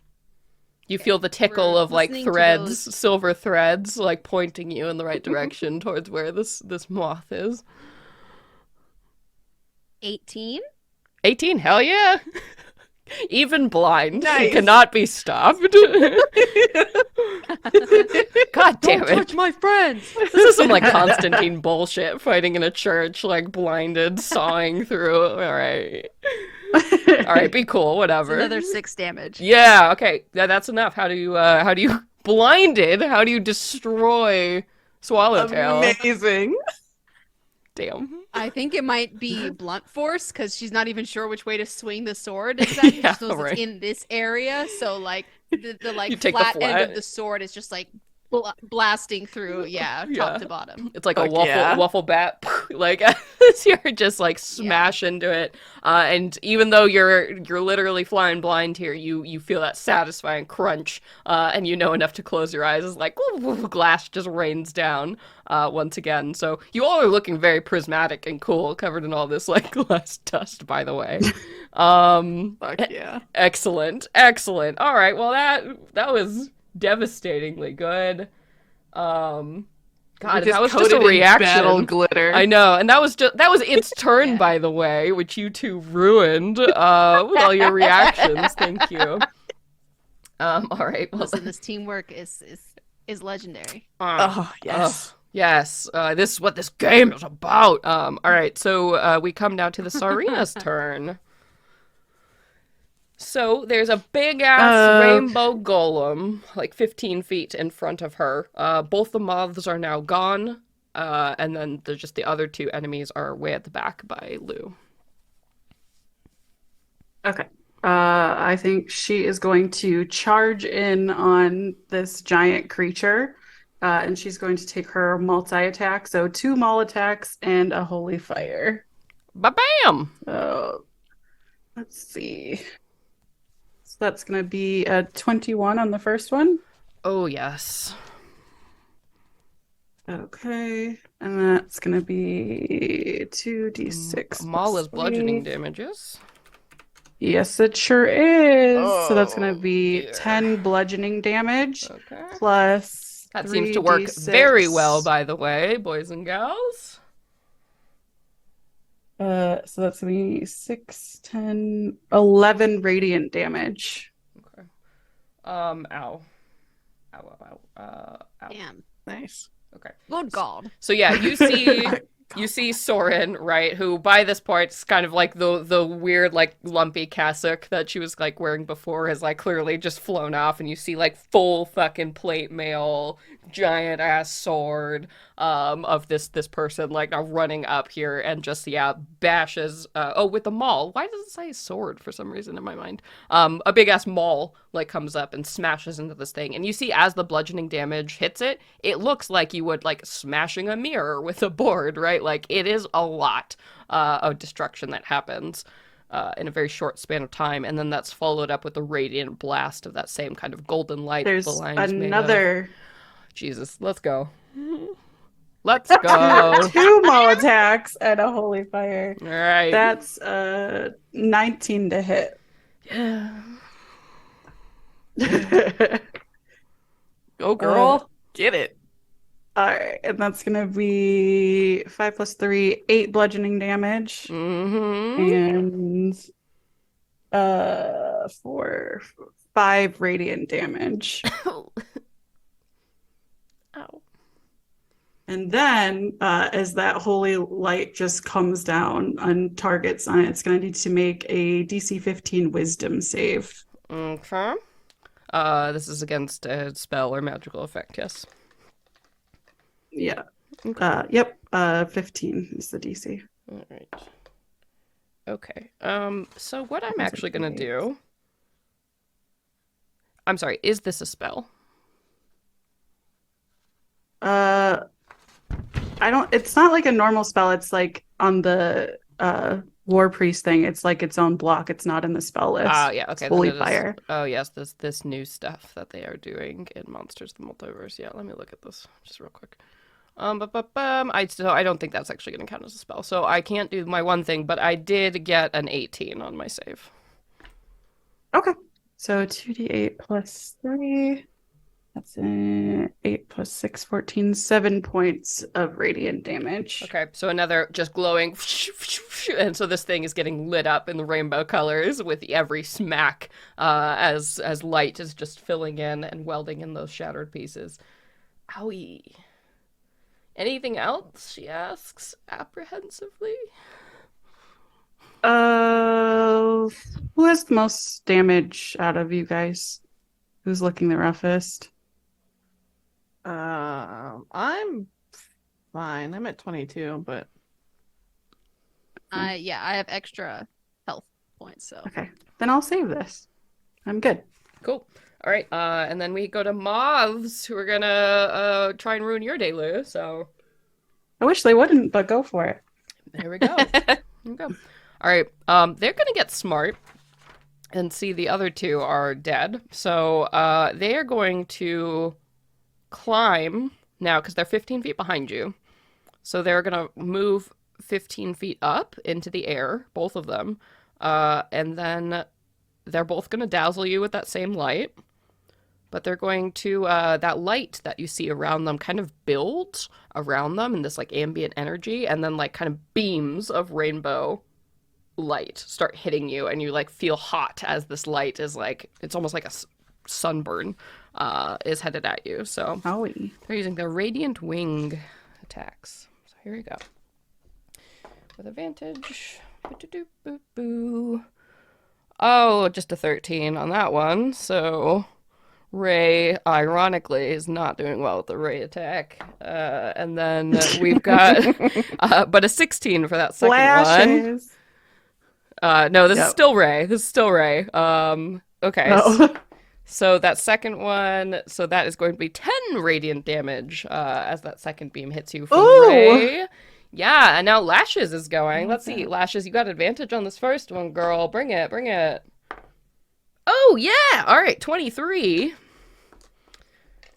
You feel the tickle We're of like listening to threads, those- silver threads, like pointing you in the right direction towards where this moth is. 18. 18, hell yeah. Even blind, he Nice. cannot be stopped. God damn Don't it. touch my friends. This is some like Constantine bullshit, fighting in a church, like blinded, sawing through. All right, be cool, whatever. Another 6 damage. Yeah, okay, that's enough. How do you blinded? How do you destroy Swallowtail? Amazing. Damn. I think it might be blunt force because she's not even sure which way to swing the sword. Exactly. Yeah, She knows right. it's in this area, so like the You like take the flat end flat. of the sword is just like blasting through, Yeah. top to bottom. It's like Fuck a waffle yeah. waffle bat, like as you're just like smash into it. And even though you're literally flying blind here, you feel that satisfying crunch, and you know enough to close your eyes. It's like glass just rains down once again. So you all are looking very prismatic and cool, covered in all this like glass dust. By the way, Fuck yeah. excellent. All right, well that was devastatingly good. God, We're that was just coated a in reaction. battle glitter. I know, and that was its turn, Yeah. by the way, which you two ruined with all your reactions. Thank you. All right. Well, Listen, this teamwork is legendary. Oh, yes. yes. This is what this game is about. All right. So we come now to the Sarina's turn. So there's a big ass rainbow golem, like 15 feet in front of her. Both the moths are now gone, and then there's just the other 2 enemies are way at the back by Lou. Okay. I think she is going to charge in on this giant creature, and she's going to take her multi-attack. So 2 maul attacks and a holy fire. Ba-bam! So let's see. So that's going to be a 21 on the first one. Oh, yes. Okay. And that's going to be 2d6. Maul plus is bludgeoning 3. damages. Yes, it sure is. So that's going Oh, to be dear. 10 bludgeoning damage Okay. plus That seems to work 3d6. very well, by the way, boys and gals. So that's going to be 6, 10, 11 radiant damage. Okay. Ow. Ow, ow, ow. Ow. Damn. Nice. Okay. Good God. So yeah, you see Soren, right, who by this point is kind of like the weird like lumpy cassock that she was like wearing before has like clearly just flown off, and you see like full fucking plate mail, giant ass sword of this person like now running up here and just bashes with the maul. Why does it say sword for some reason in my mind? A big ass maul like comes up and smashes into this thing, and you see as the bludgeoning damage hits it, it looks like you would like smashing a mirror with a board, right? Like it is a lot of destruction that happens in a very short span of time, and then that's followed up with a radiant blast of that same kind of golden light. There's the line's made of. another Jesus, let's go. Let's go. two maul attacks and a holy fire. All right. That's 19 to hit. Yeah. Go, girl. Get it. All right, and that's gonna be 5 + 3, 8 bludgeoning damage, Mm-hmm. and 5 radiant damage. Ow. And then, as that holy light just comes down on targets on it, it's gonna need to make a DC 15 Wisdom save. Okay. This is against a spell or magical effect, yes. Yeah. Okay. Yep. 15 is the DC. All right. Okay. So what I'm That's actually gonna okay. do. I'm sorry. Is this a spell? It's not like a normal spell. It's like on the War Priest thing. It's like its own block. It's not in the spell list. Oh yeah. It's Okay. holy then it is- fire. Oh yes. This new stuff that they are doing in Monsters: The Multiverse. Yeah. Let me look at this just real quick. I don't think that's actually going to count as a spell. So I can't do my one thing, but I did get an 18 on my save. Okay. So 2d8 plus 3. That's 8 plus 6, 14, 7 points of radiant damage. Okay, so another just glowing, and so this thing is getting lit up in the rainbow colors with every smack as light is just filling in and welding in those shattered pieces. Owie. Anything else? She asks apprehensively. Who has the most damage out of you guys? Who's looking the roughest? I'm fine. I'm at 22, but Yeah, I have extra health points, so. Okay. Then I'll save this. I'm good. Cool. All right, and then we go to moths who are gonna try and ruin your day, Lou. So I wish they wouldn't, but go for it. there we go. There we go. All right, they're gonna get smart and see the other two are dead. So they are going to climb now because they're 15 feet behind you. So they're gonna move 15 feet up into the air, both of them, and then they're both gonna dazzle you with that same light. But they're going to, that light that you see around them kind of builds around them in this like ambient energy, and then like kind of beams of rainbow light start hitting you, and you like feel hot as this light is like, it's almost like a sunburn is headed at you. So Howie. they're using their radiant wing attacks. So here we go. With advantage. Boo-doo-doo-boo-boo. Oh, just a 13 on that one. So Ray, ironically, is not doing well with the Ray attack. And then we've got, but a 16 for that second one. Flashes. No, this is Yep. still Ray. This is still Ray. Okay. Oh. So that second one, so that is going to be 10 radiant damage as that second beam hits you from Ooh. Ray. Yeah, and now Lashes is going. Let's see. Okay. Lashes, you got advantage on this first one, girl. Bring it, bring it. Oh, yeah. All right, 23.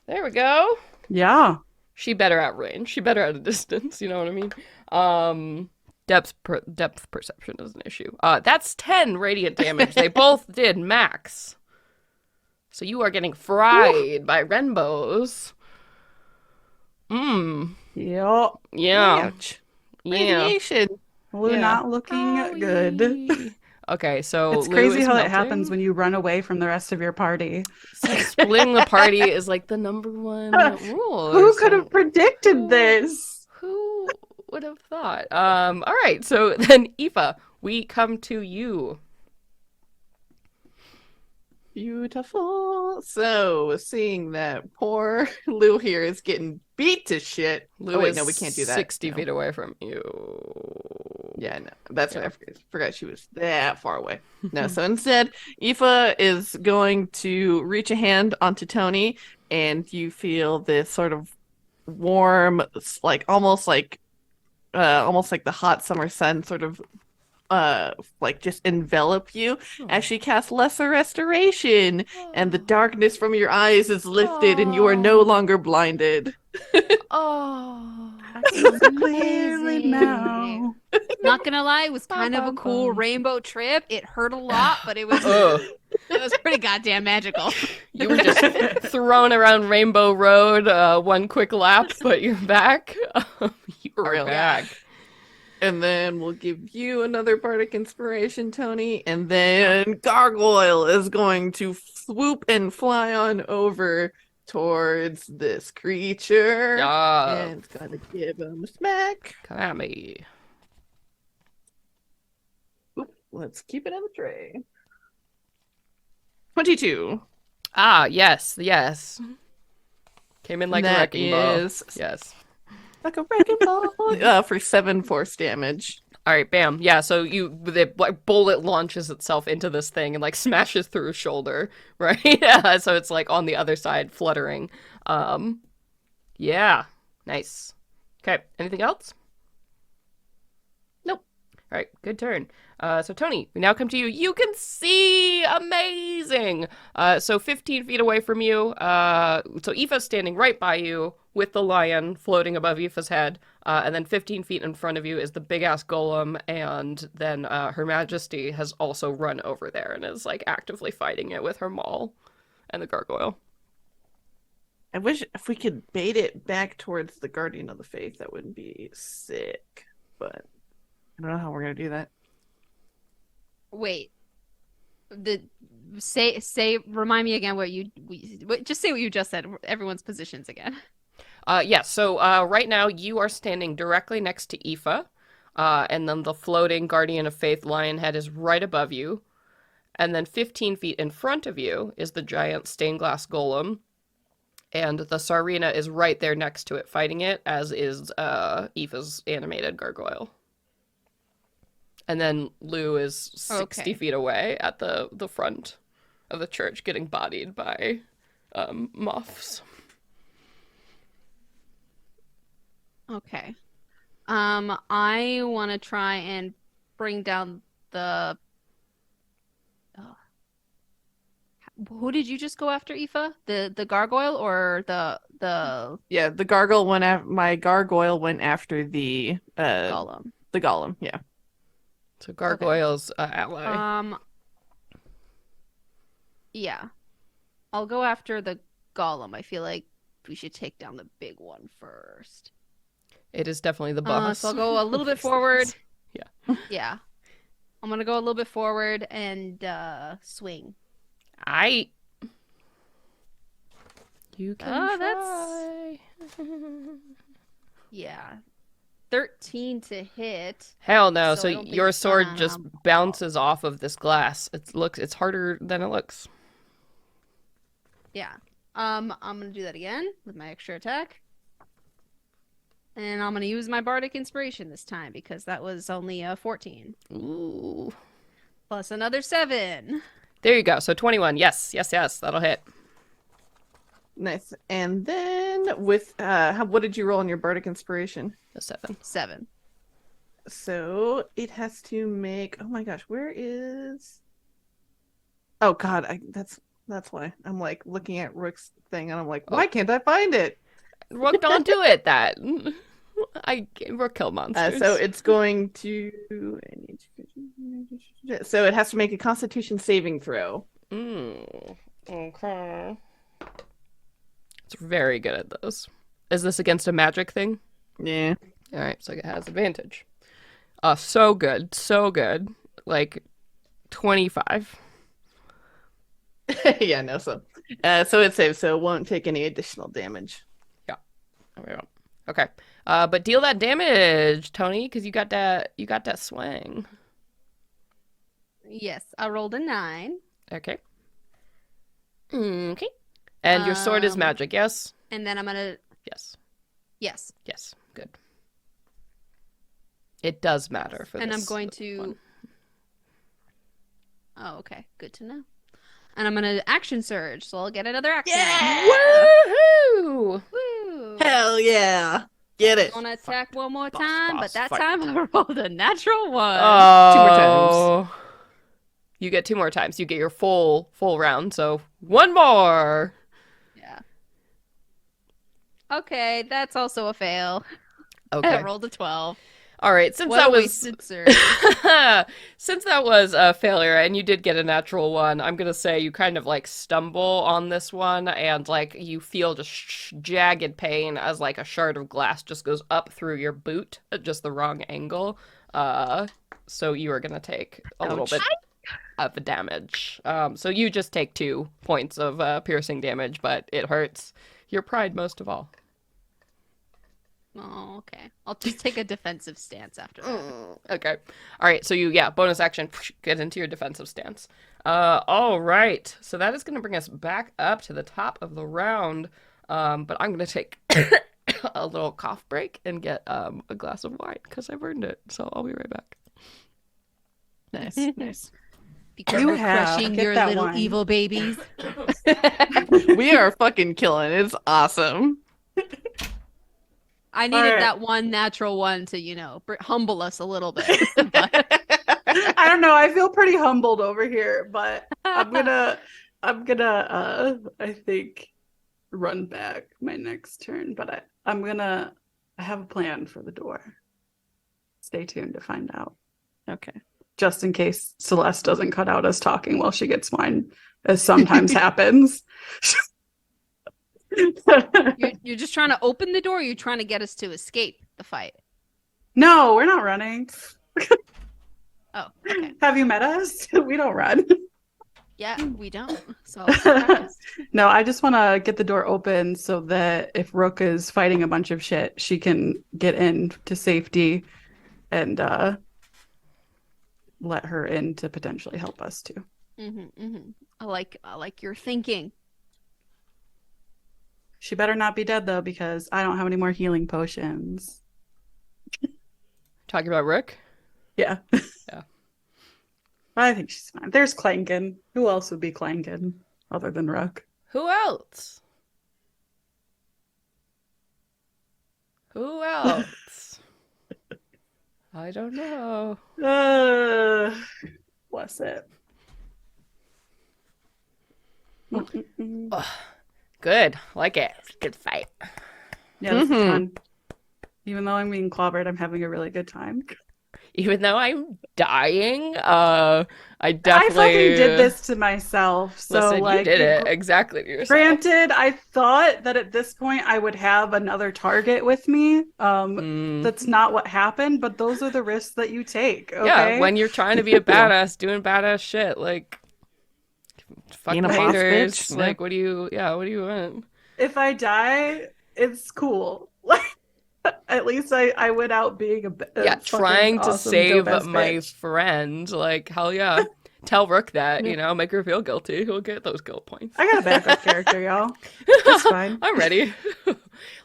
There we go. Yeah. She better at range. She better at a distance, you know what I mean? Depth perception is an issue. That's 10 radiant damage. They both did max. So you are getting fried by rainbows. Yep. Yeah. ouch. Yeah. Radiation. Lou Yeah. not looking good. Owie. Okay, so It's Lou crazy is how melting. it happens when you run away from the rest of your party. So splitting the party is like the number one rule. Who or could have something. predicted Who- this? Who would have thought? All right, so then Aoife, we come to you. Beautiful. So, seeing that poor Lou here is getting beat to shit. Lou Oh wait, is no, we can't do that. 60 No. feet away from you. Yeah, no, that's what Yeah. I forgot she was that far away. No, so instead, Aoife is going to reach a hand onto Tony, and you feel this sort of warm, like almost like the hot summer sun sort of like just envelop you as she casts lesser restoration, and the darkness from your eyes is lifted, and you are no longer blinded. Oh. Clearly now. Not gonna lie, it was kind of a cool rainbow trip. It hurt a lot, but it was Ugh. it was pretty goddamn magical. You were just thrown around Rainbow Road, one quick lap, but you're back. You are Real. back. And then we'll give you another bardic inspiration, Tony. And then Gargoyle is going to swoop and fly on over towards this creature. Yeah. And it's going to give him a smack. Come at me. Oop, let's keep it in the tray. 22. Ah, yes, yes. Came in like a That wrecking ball. is Yes. like a wrecking ball. For 7 force damage. All right, bam. Yeah, so the like, bullet launches itself into this thing and like smashes through his shoulder, right? Yeah, so it's like on the other side, fluttering. Yeah, nice. Okay, anything else? Nope. All right, good turn. So Tony, we now come to you. You can see amazing. So 15 feet away from you. So Aoife's standing right by you with the lion floating above Aoife's head. And then 15 feet in front of you is the big ass golem, and then Her Majesty has also run over there and is like actively fighting it with her maul and the gargoyle. I wish if we could bait it back towards the Guardian of the Faith, that would be sick. But I don't know how we're going to do that. Wait. Remind me again just say what you just said. Everyone's positions again. Yes, so right now you are standing directly next to Aoife, and then the floating Guardian of Faith lion head is right above you. And then 15 feet in front of you is the giant stained glass golem, and the Tsarina is right there next to it fighting it, as is Aoife's animated gargoyle. And then Lou is 60 feet away at the front of the church getting bodied by moths. Okay. I want to try and bring down the. Who did you just go after, Aoife? The gargoyle or the Yeah, the gargoyle went my gargoyle went after the golem? the golem, yeah. So gargoyle's ally. Yeah. I'll go after the golem. I feel like we should take down the big one first. It is definitely the boss. So I'll go a little bit forward. Yeah. Yeah. I'm gonna go a little bit forward and swing. You can try. Yeah. 13 to hit. Hell no. So So I don't think your it's sword gonna just bounces off of this glass. It's harder than it looks. Yeah. I'm gonna do that again with my extra attack. And I'm gonna use my bardic inspiration this time because that was only a 14. Ooh. Plus another 7. There you go. So 21. Yes. That'll hit. Nice. And then with what did you roll on your bardic inspiration? A 7. 7. So it has to make, oh my gosh, where is, oh god, that's why I'm like looking at Rook's thing and I'm like, why can't I find it? Rook, don't do it. That Rook kill monsters. So it's going to, so it has to make a Constitution saving throw. Okay. It's very good at those. Is this against a magic thing? Yeah. All right, so it has advantage. So good, like 25. Yeah, no, so it saves, so it won't take any additional damage. Yeah. There we go. Okay. But deal that damage, Tony, because you got that swing. Yes, I rolled a 9. Okay. Okay. And your sword is Um, magic, yes? And then I'm gonna. Yes. Yes. Yes. Good. It does matter for And this I'm going to. one. Oh, okay. Good to know. And I'm gonna action surge, so I'll get another action. Yeah! Woohoo! Woo! Hell yeah! Get it. I'm gonna attack one more boss, time, boss, but that fight. time I rolled a natural one. Oh. You get 2 more times. You get your full round, so 1 more. Yeah. Okay, that's also a fail. Okay. I rolled a 12. All right, since What that a was wasted surge. since that was a failure and you did get a natural one, I'm gonna say you kind of like stumble on this one and like you feel just jagged pain as like a shard of glass just goes up through your boot at just the wrong angle. So you are gonna take a little Ouch. bit of damage. So you just take 2 points of piercing damage, but it hurts your pride most of all. Oh, okay. I'll just take a defensive stance after that. Okay. All right. So bonus action, get into your defensive stance. All right. So that is going to bring us back up to the top of the round. But I'm going to take a little cough break and get a glass of wine because I've earned it. So I'll be right back. Nice, nice. Because You we're have. crushing Get your that little wine. evil babies. We are fucking killing it. It's awesome. I needed right. that one natural one to, humble us a little bit. But I don't know. I feel pretty humbled over here, but I'm gonna I think run back my next turn, but I have a plan for the door. Stay tuned to find out. Okay. Just in case Celeste doesn't cut out us talking while she gets wine, as sometimes happens. you're just trying to open the door, or you're trying to get us to escape the fight? No, we're not running. Oh, okay. Have you met us? We don't run. Yeah, we don't. So I'm surprised. No, I just want to get the door open so that if Rook is fighting a bunch of shit, she can get in to safety and let her in to potentially help us too. I like your thinking. She better not be dead though, because I don't have any more healing potions. Talking about Rick? Yeah. Yeah. I think she's fine. There's Clankin. Who else would be Clankin other than Rook? Who else? Who else? I don't know. Bless it. Good. Like it. Good fight. Yeah, this is fun. Even though I'm being clobbered, I'm having a really good time. Even though I'm dying, I definitely I fucking did this to myself. So Listen, like you did it exactly to yourself. Granted, I thought that at this point I would have another target with me. That's not what happened, but those are the risks that you take. Okay? Yeah, when you're trying to be a badass, doing badass shit, like fuck Being a the boss haters. bitch, Like, what do you want? if I die, it's cool. Like at least I went out being a Yeah, fucking trying to awesome, save dope-ass my bitch. friend. Like, hell yeah. Tell Rook that, make her feel guilty. He'll get those guilt points. I got a backup character, y'all. It's fine. I'm ready.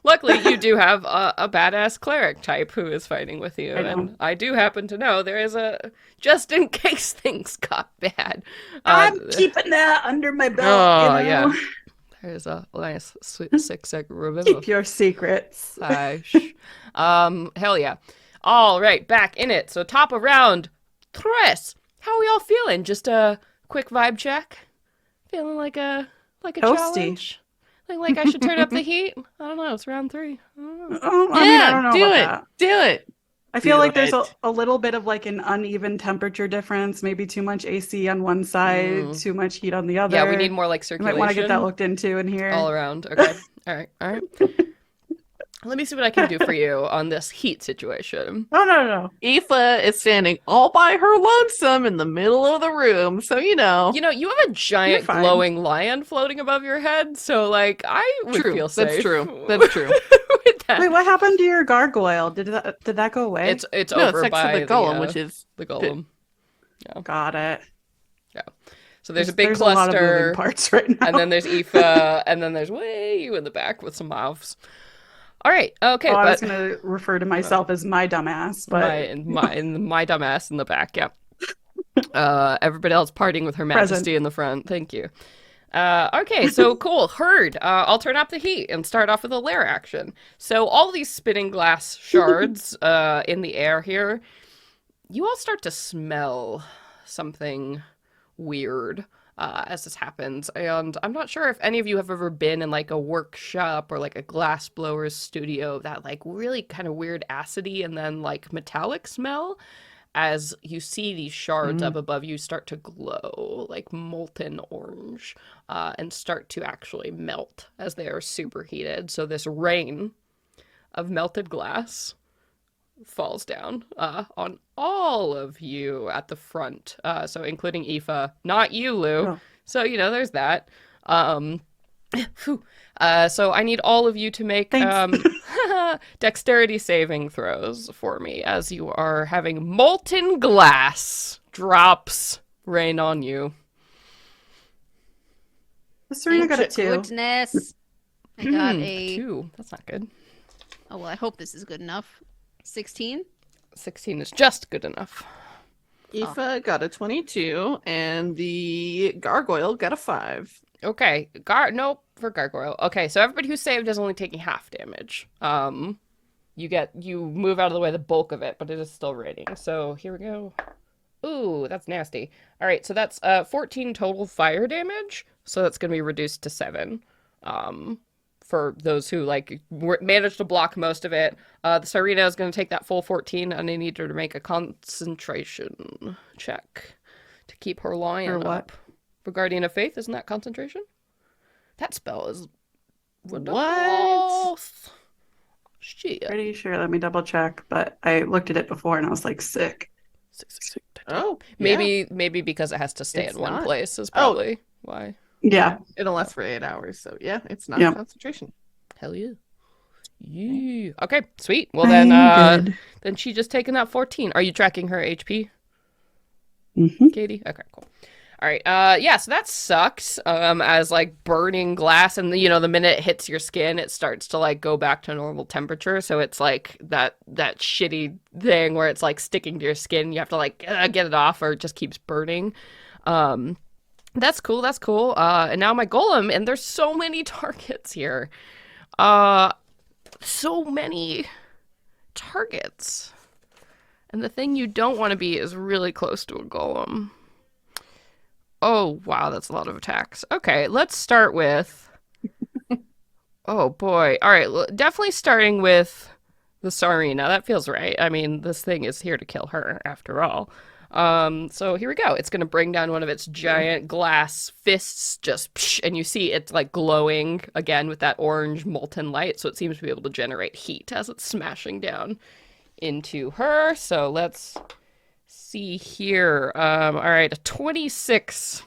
Luckily, you do have a badass cleric type who is fighting with you. I know. And I do happen to know there is a, just in case things got bad. I'm keeping that under my belt. Oh, you know? yeah. There's a nice 6-second revival. Keep your secrets. Hell yeah. All right, back in it. So top of round, Tres. How are we all feeling? Just a quick vibe check. Feeling like a Toasty. challenge. Like I should turn up the heat. I don't know. It's round 3. I don't know. I don't know do about it. that. Do it. I feel Do like there's it. a little bit of like an uneven temperature difference. Maybe too much AC on one side, too much heat on the other. Yeah, we need more like You circulation. might want to get that looked into in here. all around. Okay. All right. Let me see what I can do for you on this heat situation. Oh no. Aoife is standing all by her lonesome in the middle of the room, so You have a giant You're fine. glowing lion floating above your head, so like I would True. feel safe. That's true. That's true. with that. Wait, what happened to your gargoyle? Did that go away? It's No, over it's next by to the golem, which is the golem. Got it. So there's a big there's a lot of moving cluster, parts right now. and then there's Aoife, and then there's way you in the back with some mouths. All right, okay, I was but going to refer to myself as my dumbass, but my dumbass in the back, yeah. Everybody else partying with Her Majesty in the front. Thank you. Okay, so cool. Heard. I'll turn up the heat and start off with a lair action. So all these spinning glass shards in the air here, you all start to smell something weird as this happens. And I'm not sure if any of you have ever been in like a workshop or like a glass blower's studio, that like really kind of weird acidy and then like metallic smell. As you see these shards up above you start to glow like molten orange and start to actually melt as they are superheated. So this rain of melted glass falls down on all of you at the front. So including Aoife, not you, Lou. Oh. So, you know, there's that. So I need all of you to make dexterity saving throws for me as you are having molten glass drops rain on you. Serena got a Thank 2. Goodness. I got a. 2. That's not good. Oh, well, I hope this is good enough. 16? 16 is just good enough. Aoife got a 22, and the gargoyle got a 5. Okay, nope, for gargoyle. Okay, so everybody who saved is only taking half damage. You move out of the way the bulk of it, but it is still raining. So here we go. Ooh, that's nasty. All right, so that's 14 total fire damage. So that's going to be reduced to 7. For those who like managed to block most of it. The Serena is going to take that full 14, and I need her to make a concentration check to keep her lion Or what? up. For Guardian of Faith, isn't that concentration? That spell is What? Shit. Pretty sure. Let me double check. But I looked at it before and I was like, sick. Oh, Maybe because it has to stay It's in one not. place is probably why. Yeah. It'll last for 8 hours, so yeah, it's not Yeah. concentration. Hell yeah. Yeah. Okay, sweet. Well then then she just taken that 14. Are you tracking her HP, Mm-hmm. Katie? Okay, cool. All right. Yeah, so that sucks. As like burning glass, and you know, the minute it hits your skin, it starts to like go back to normal temperature. So it's like that shitty thing where it's like sticking to your skin. You have to like get it off, or it just keeps burning. That's cool. That's cool. And now my golem, and there's so many targets here. So many targets. And the thing you don't want to be is really close to a golem. Oh, wow, that's a lot of attacks. Okay, let's start with... Oh, boy. All right, definitely starting with the Sarina. That feels right. I mean, this thing is here to kill her, after all. So here we go. It's going to bring down one of its giant glass fists, and you see it's like glowing again with that orange molten light, so it seems to be able to generate heat as it's smashing down into her. So let's see here. All right, a 26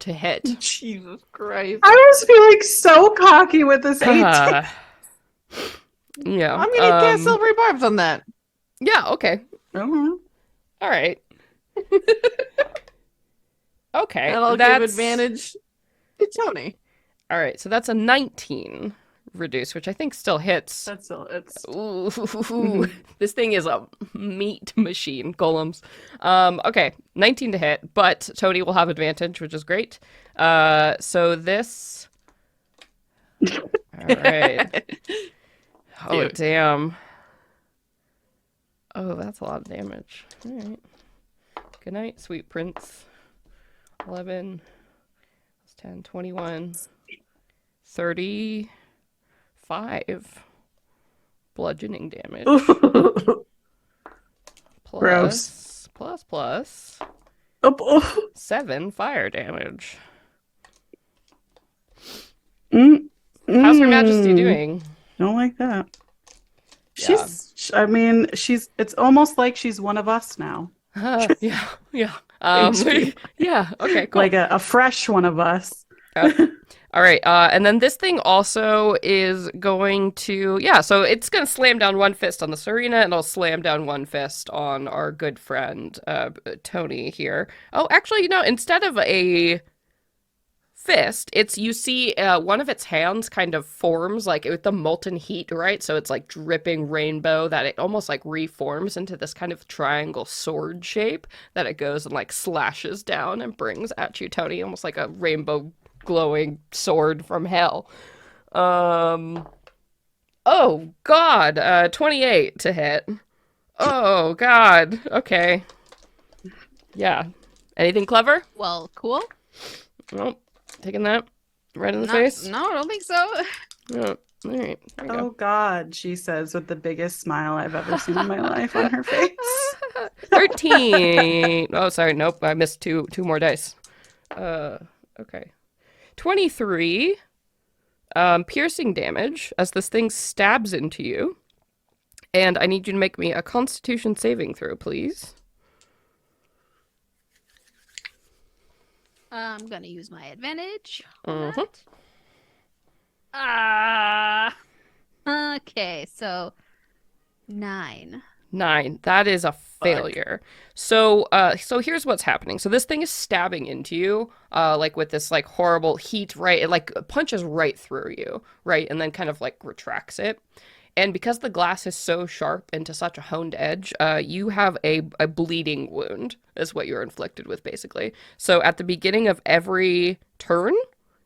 to hit. Jesus Christ. I was feeling so cocky with this 18. Yeah. I'm gonna cast silvery barbs on that. Yeah, okay. Mhm. All right. Okay. And I'll give advantage to Tony. All right, so that's a 19 reduce, which I think still hits. That's all. It's Ooh, this thing is a meat machine, golems. Okay, 19 to hit, but Tony will have advantage, which is great. So this... All right. Oh, Cute. damn. Oh, that's a lot of damage. All right. Good night, sweet prince. 11, 10, 21, 35 bludgeoning damage. Gross. Plus oh, 7 fire damage. mm, How's Her Majesty mm. doing? Don't like that. Yeah. I mean, it's almost like she's one of us now. Yeah. HP. Yeah, okay, cool. Like a fresh one of us. All right, and then this thing also is going to, yeah, so it's going to slam down one fist on the Serena, and I'll slam down one fist on our good friend, Tony here. Oh, actually, instead of a fist, you see one of its hands kind of forms, like, with the molten heat, right? So it's, like, dripping rainbow that it almost, like, reforms into this kind of triangle sword shape that it goes and, like, slashes down and brings at you, Tony, almost like a rainbow glowing sword from hell. Oh God, 28 to hit. Oh God. Okay. Yeah. Anything clever? Well, cool. Nope. Taking that right in the No, face. no, I don't think so. Oh, all right. There you Oh God, she says with the biggest smile I've ever seen in my life on her face. go. 13. Oh, sorry. Nope. I missed two more dice. Okay. 23 piercing damage as this thing stabs into you. And I need you to make me a Constitution saving throw, please. I'm gonna use my advantage. Mhm. Okay, so 9. 9. That is a failure. So here's what's happening. So this thing is stabbing into you, like with this like horrible heat, right? It like punches right through you, right? And then kind of like retracts it. And because the glass is so sharp and to such a honed edge, you have a bleeding wound, is what you're inflicted with, basically. So at the beginning of every turn,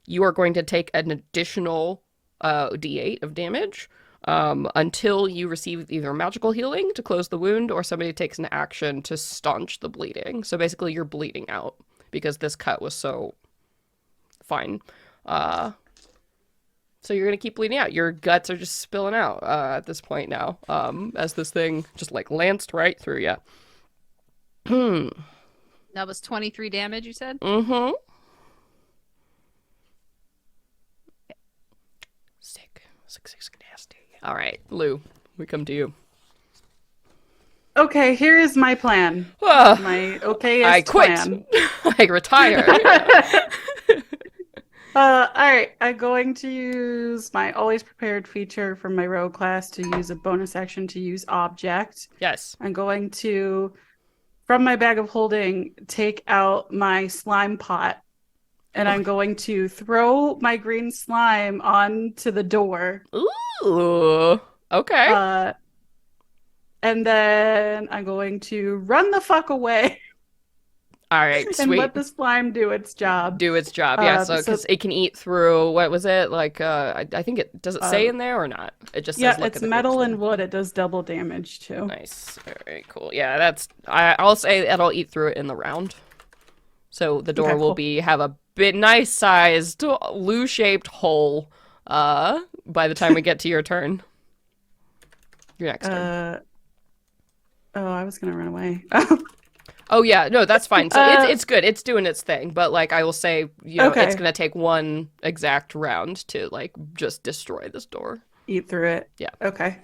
you are going to take an additional d8 of damage until you receive either magical healing to close the wound or somebody takes an action to staunch the bleeding. So basically, you're bleeding out because this cut was so fine. So you're going to keep bleeding out. Your guts are just spilling out at this point now as this thing just like lanced right through you. That was 23 damage, you said? Mm-hmm. Sick. Nasty. All right, Lou, we come to you. Okay, here is my plan. Ah, My okayest I quit. plan. I retire. All right, I'm going to use my always prepared feature from my rogue class to use a bonus action to use object. Yes. I'm going to, from my bag of holding, take out my slime pot, and I'm going to throw my green slime onto the door. Ooh. Okay. And then I'm going to run the fuck away All right. and Sweet. let the slime do its job. Do its job. Yeah. So so- because it can eat through what was it like? I think it does it say in there or not? It just Yeah, says look it's at the metal green and wood. It does double damage too. Nice. Very cool. Yeah, that's I'll say it'll eat through it in the round. So the door Okay, will cool. have a bit nice sized Lou-shaped hole by the time we get to your turn. Your next turn. Oh, I was gonna run away. Oh yeah, no, that's fine. So Uh, it's good. It's doing its thing, but like I will say, it's Okay. gonna take one exact round to like just destroy this door. Eat through it. Yeah. Okay.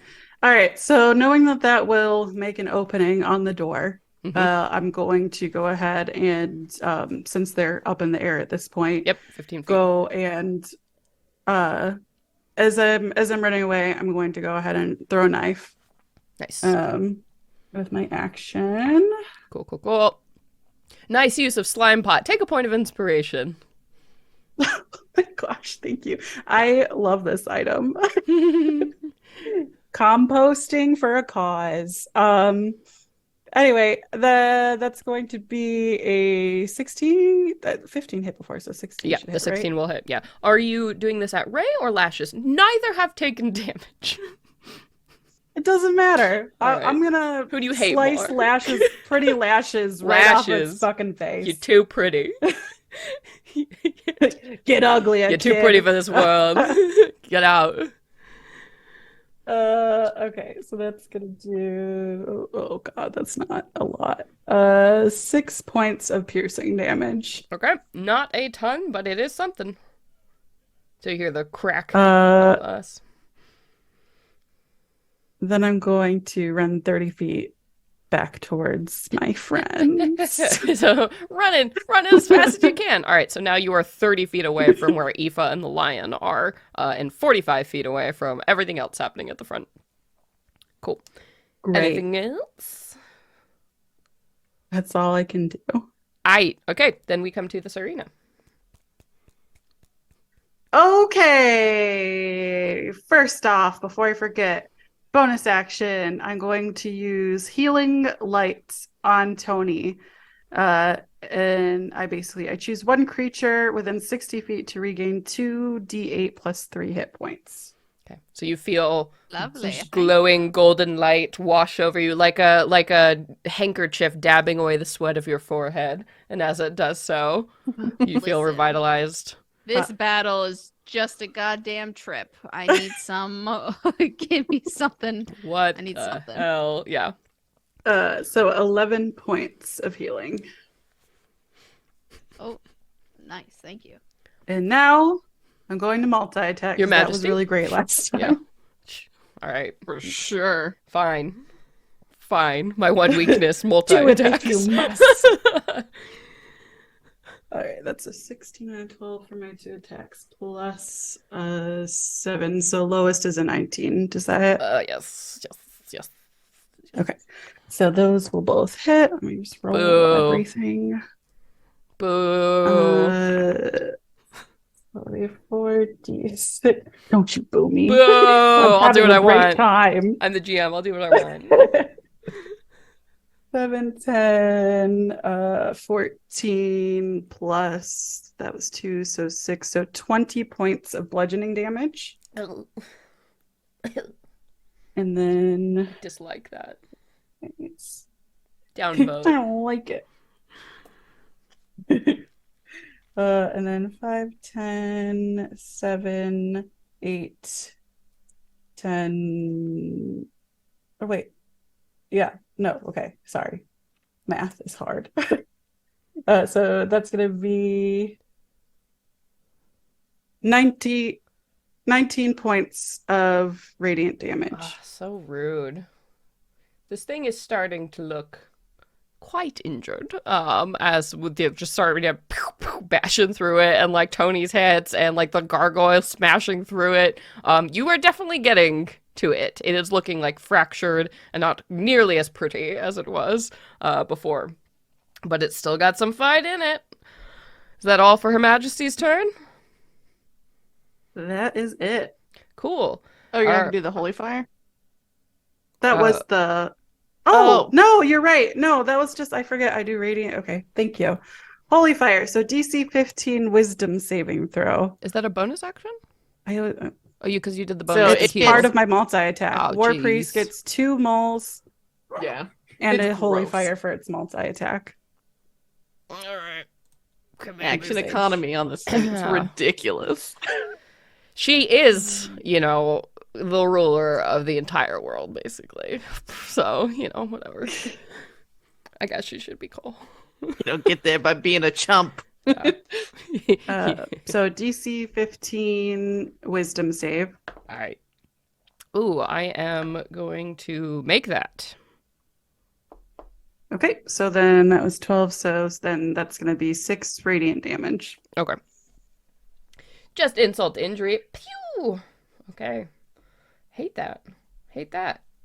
All right. So knowing that that will make an opening on the door, Mhm. I'm going to go ahead and since they're up in the air at this point, Yep, 15 feet. go and as I'm running away, I'm going to go ahead and throw a knife Nice. with my action. Cool. Nice use of slime pot. Take a point of inspiration. Oh my gosh, thank you. I love this item. Composting for a cause. Anyway, that's going to be a 16, 15 hit before, so 16 Yeah, should the hit, 16 right? will hit. Yeah. Are you doing this at Ray or Lashes? Neither have taken damage. It doesn't matter. All right. I'm gonna Who do you hate slice more? Lashes, pretty Lashes, right off Lashes. its fucking face. You're too pretty. Get ugly, You're too kid. pretty for this world. Get out. Okay, so that's gonna do. Oh God, that's not a lot. 6 points of piercing damage. Okay. Not a ton, but it is something. So you hear the crack. Then I'm going to run 30 feet back towards my friends. So run as fast as you can. All right, so now you are 30 feet away from where Aoife and the lion are, and 45 feet away from everything else happening at the front. Cool. Great. Anything else? That's all I can do. Okay, then we come to this arena. Okay. First off, before I forget, bonus action. I'm going to use healing light on Tony. And I choose one creature within 60 feet to regain 2d8 plus 3 hit points. Okay, so you feel Lovely. glowing golden light wash over you like a handkerchief dabbing away the sweat of your forehead, and as it does so, you feel Listen. revitalized. This battle is just a goddamn trip. I need some. Give me something. What I need the something. hell? Yeah. So 11 points of healing. Oh, nice. Thank you. And now I'm going to multi-attack. Your 'cause that was Majesty? really great last time. Yeah. All right. For sure. Fine. My one weakness, Do it multi-attacks. if you must. All right, that's a 16 and a 12 for my 2 attacks plus 7. So lowest is a 19. Does that hit? Yes. Okay. So those will both hit. Let me just roll Boo. everything. Boo. 4d6. Don't you boo me. Boo. I'm I'll do having what I a great want. time. I'm the GM. I'll do what I want. 7, 10, 14 plus, that was 2, so 6, so 20 points of bludgeoning damage. And then Dislike that. it's, I Downvote. don't like it. And then 5, 10, 7, 8, 10. Oh, wait. Yeah, no, okay, sorry. Math is hard. So that's going to be 19 points of radiant damage. Ah, so rude. This thing is starting to look quite injured. As with the just starting to bashing through it, and like Tony's heads and like the gargoyle smashing through it. You are definitely getting to it. It is looking like fractured and not nearly as pretty as it was before. But it's still got some fight in it. Is that all for Her Majesty's turn? That is it. Cool. Oh, you're Our- gonna do the holy fire? That was the... Oh. Oh, no, you're right. No, that was just, I forget I do radiant. Okay, thank you. Holy fire. So DC 15 wisdom saving throw. Is that a bonus action? I, Oh, because you did the So bonus. it's heal. part of my multi-attack. Oh, War geez. Priest gets 2 moles Yeah. and It's a holy gross. fire for its multi-attack. All right. Action Sage. economy on this thing is Yeah. ridiculous. She is, the ruler of the entire world, basically. So, whatever. I guess she should be cool. You don't get there by being a chump. So DC 15 wisdom save. All right. Ooh, I am going to make that. Okay, so then that was 12, so then that's going to be 6 radiant damage. Okay. Just insult to injury. Pew! Okay. Hate that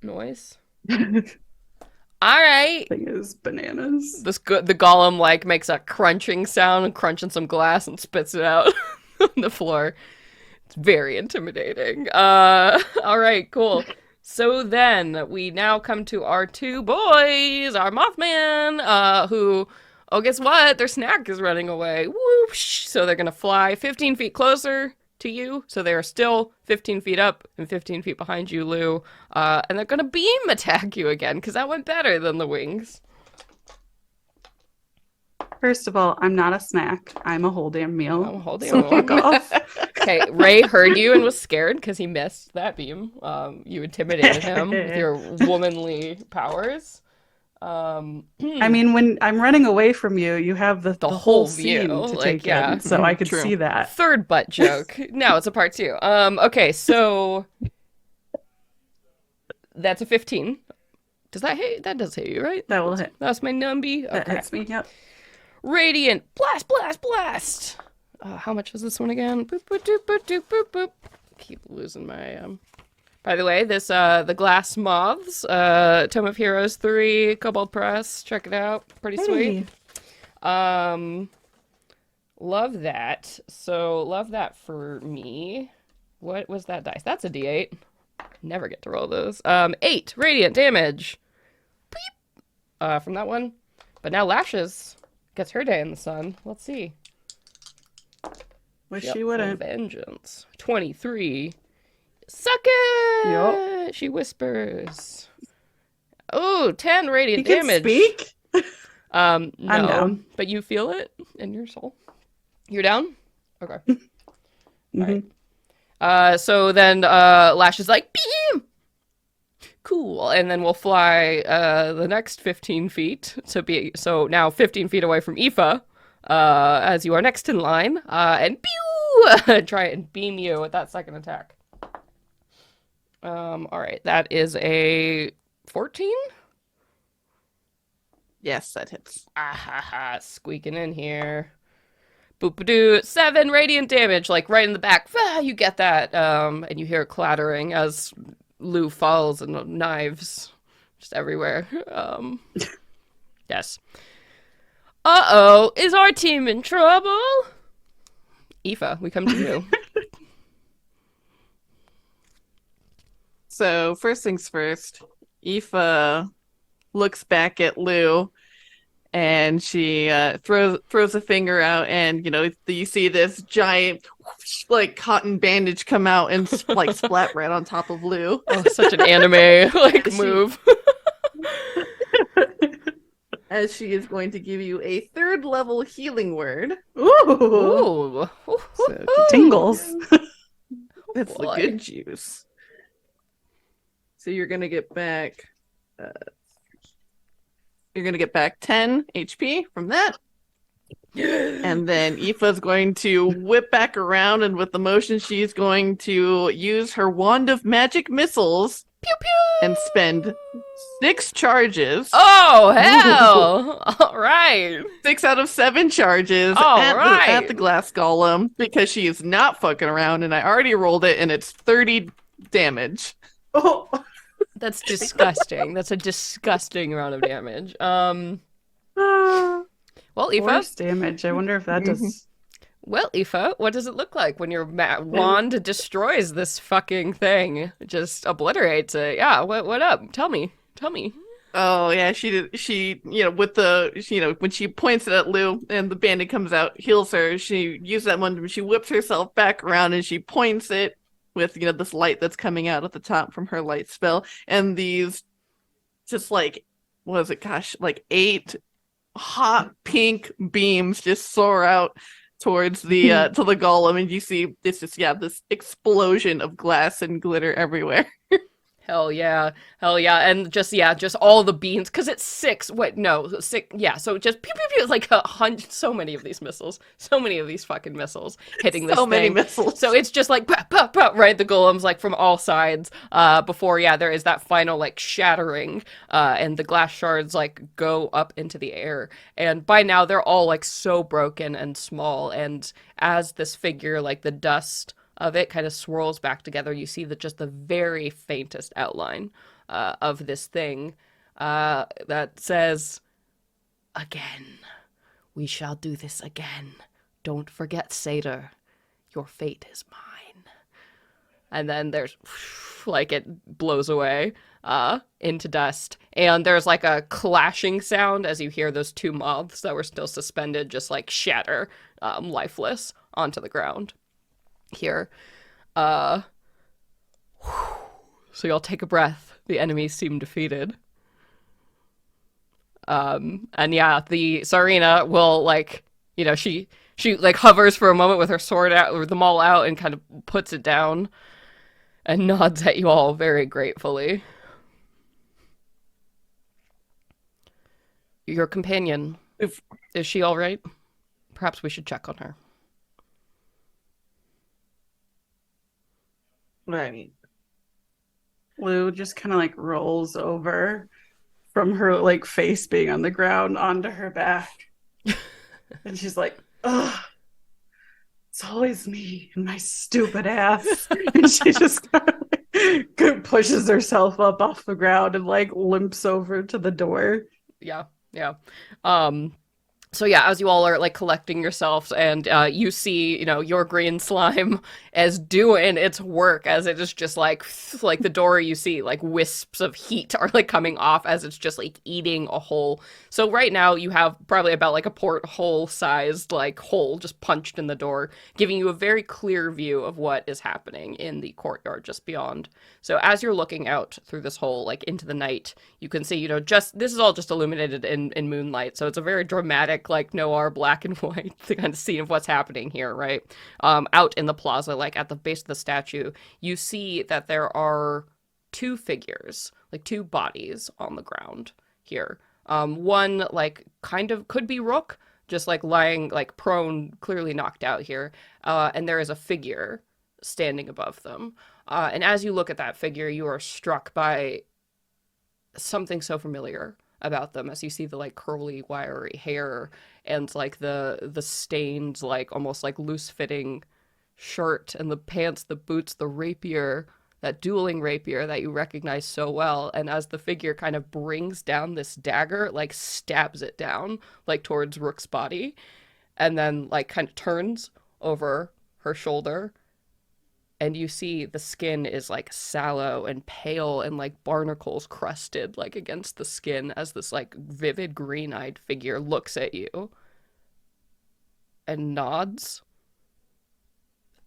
noise. All right. Thing is bananas. The golem like makes a crunching sound and crunching some glass and spits it out on the floor. It's very intimidating. All right, cool. So then we now come to our 2 boys, our Mothman, who, oh, guess what? Their snack is running away. Whoosh! So they're gonna fly 15 feet closer to you. So they are still 15 feet up and 15 feet behind you, Lou. And they're gonna beam attack you again because that went better than the wings. First of all, I'm not a snack. I'm a whole damn meal. I'm a whole damn So meal. fuck off. Okay, Ray heard you and was scared because he missed that beam. You intimidated him with your womanly powers. I mean, when I'm running away from you, you have the The whole whole scene view, to like, take yeah. in, so I could True. see that. Third butt joke. No, it's a part 2. Okay, so that's a 15 Does that hit? That does hit you, right? That will hit. That's my numby. That Okay. hits me. Yep. Radiant. Blast, blast, blast. How much was this one again? Boop, boop, doop, boop, doop, boop, boop. Keep losing my, By the way, this, the Glass Moths, Tome of Heroes 3, Kobold Press. Check it out. Pretty sweet. Love that. So, love that for me. What was that dice? That's a D8. Never get to roll those. 8 radiant damage. Beep. From that one. But now Lashes gets her day in the sun. Let's see. Wish Yep, she for wouldn't. vengeance. 23. Suck it! Yup. She whispers. Oh, 10 radiant You can damage. speak? No, I'm down. but you feel it in your soul. You're down? Okay. Mhm. So then Lash is like, beam! Cool. And then we'll fly the next 15 feet to be, so now 15 feet away from Aoife, as you are next in line, and pew! Try and beam you with that second attack. All right, that is a 14? Yes, that hits. Ah ha ha, squeaking in here. Boop-a-doo, 7 radiant damage, like right in the back. Ah, you get that, and you hear it clattering as Lou falls and knives just everywhere. Yes. Uh-oh, is our team in trouble? Aoife, we come to you. So first things first, Aoife looks back at Lou, and she throws a finger out, and you see this giant like cotton bandage come out and like splat right on top of Lou. Oh, such an anime like move. As she is going to give you a 3rd level healing word. Ooh. Ooh. So, tingles. That's the boy. good juice. So you're gonna get back. You're gonna get back 10 HP from that. And then Aoife's going to whip back around, and with the motion, she's going to use her wand of magic missiles Pew pew! and spend 6 charges. Oh, hell! All right. 6 out of 7 charges All at right. the glass golem, because she is not fucking around, and I already rolled it, and it's 30 damage. Oh. That's disgusting. That's a disgusting amount of damage. Well, Aoife. Force damage. I wonder if that does. Well, Aoife, what does it look like when your wand destroys this fucking thing? Just obliterates it. Yeah, what up? Tell me. Oh yeah, she did. She, with the, when she points it at Lou and the bandit comes out, heals her. She uses that momentum. She whips herself back around and she points it with this light that's coming out at the top from her light spell, and these, just like, what is it? Gosh, like 8 hot pink beams just soar out towards the to the golem, and you see this explosion of glass and glitter everywhere. Hell yeah, and just all the beams, because it's 6. Wait, no, 6. Yeah, so just pew pew pew. It's like 100. So many of these missiles, so many of these fucking missiles hitting this So many thing. missiles. So it's just like pop, pop, pop, right? The golems like from all sides. Before there is that final like shattering, and the glass shards like go up into the air. And by now they're all like so broken and small. And as this figure, like the dust of it kind of swirls back together, you see that just the very faintest outline of this thing that says, "Again, we shall do this again. Don't forget, Satyr, your fate is mine." And then there's like it blows away into dust, and there's like a clashing sound as you hear those 2 moths that were still suspended just like shatter lifeless onto the ground here. So y'all take a breath. The enemies seem defeated. And the Sarina will like, she like hovers for a moment with her sword out, or them all out, and kind of puts it down and nods at you all very gratefully. Your companion, is she all right? Perhaps we should check on her. Right. Lou just kind of like rolls over from her like face being on the ground onto her back. And she's like, ugh, it's always me and my stupid ass. And she just kind of like, pushes herself up off the ground and like limps over to the door. Yeah, yeah. So yeah, as you all are like collecting yourselves, and you see, your green slime as doing its work, as it is just like the door, you see like wisps of heat are like coming off as it's just like eating a hole. So right now you have probably about like a porthole sized like hole just punched in the door, giving you a very clear view of what is happening in the courtyard just beyond. So as you're looking out through this hole, like into the night, you can see, just this is all just illuminated in moonlight. So it's a very dramatic, like noir black and white kind of scene of what's happening here, right? Out in the plaza, like at the base of the statue, you see that there are two figures, like two bodies on the ground here. One like kind of could be Rook, just like lying like prone, clearly knocked out here. And there is a figure standing above them. And as you look at that figure, you are struck by something so familiar about them, as you see the like curly, wiry hair and like the stained, like almost like loose fitting shirt and the pants, the boots, the rapier, that dueling rapier that you recognize so well. And as the figure kind of brings down this dagger, like stabs it down like towards Rook's body, and then like kind of turns over her shoulder, and you see the skin is like sallow and pale and like barnacles crusted like against the skin, as this like vivid green-eyed figure looks at you and nods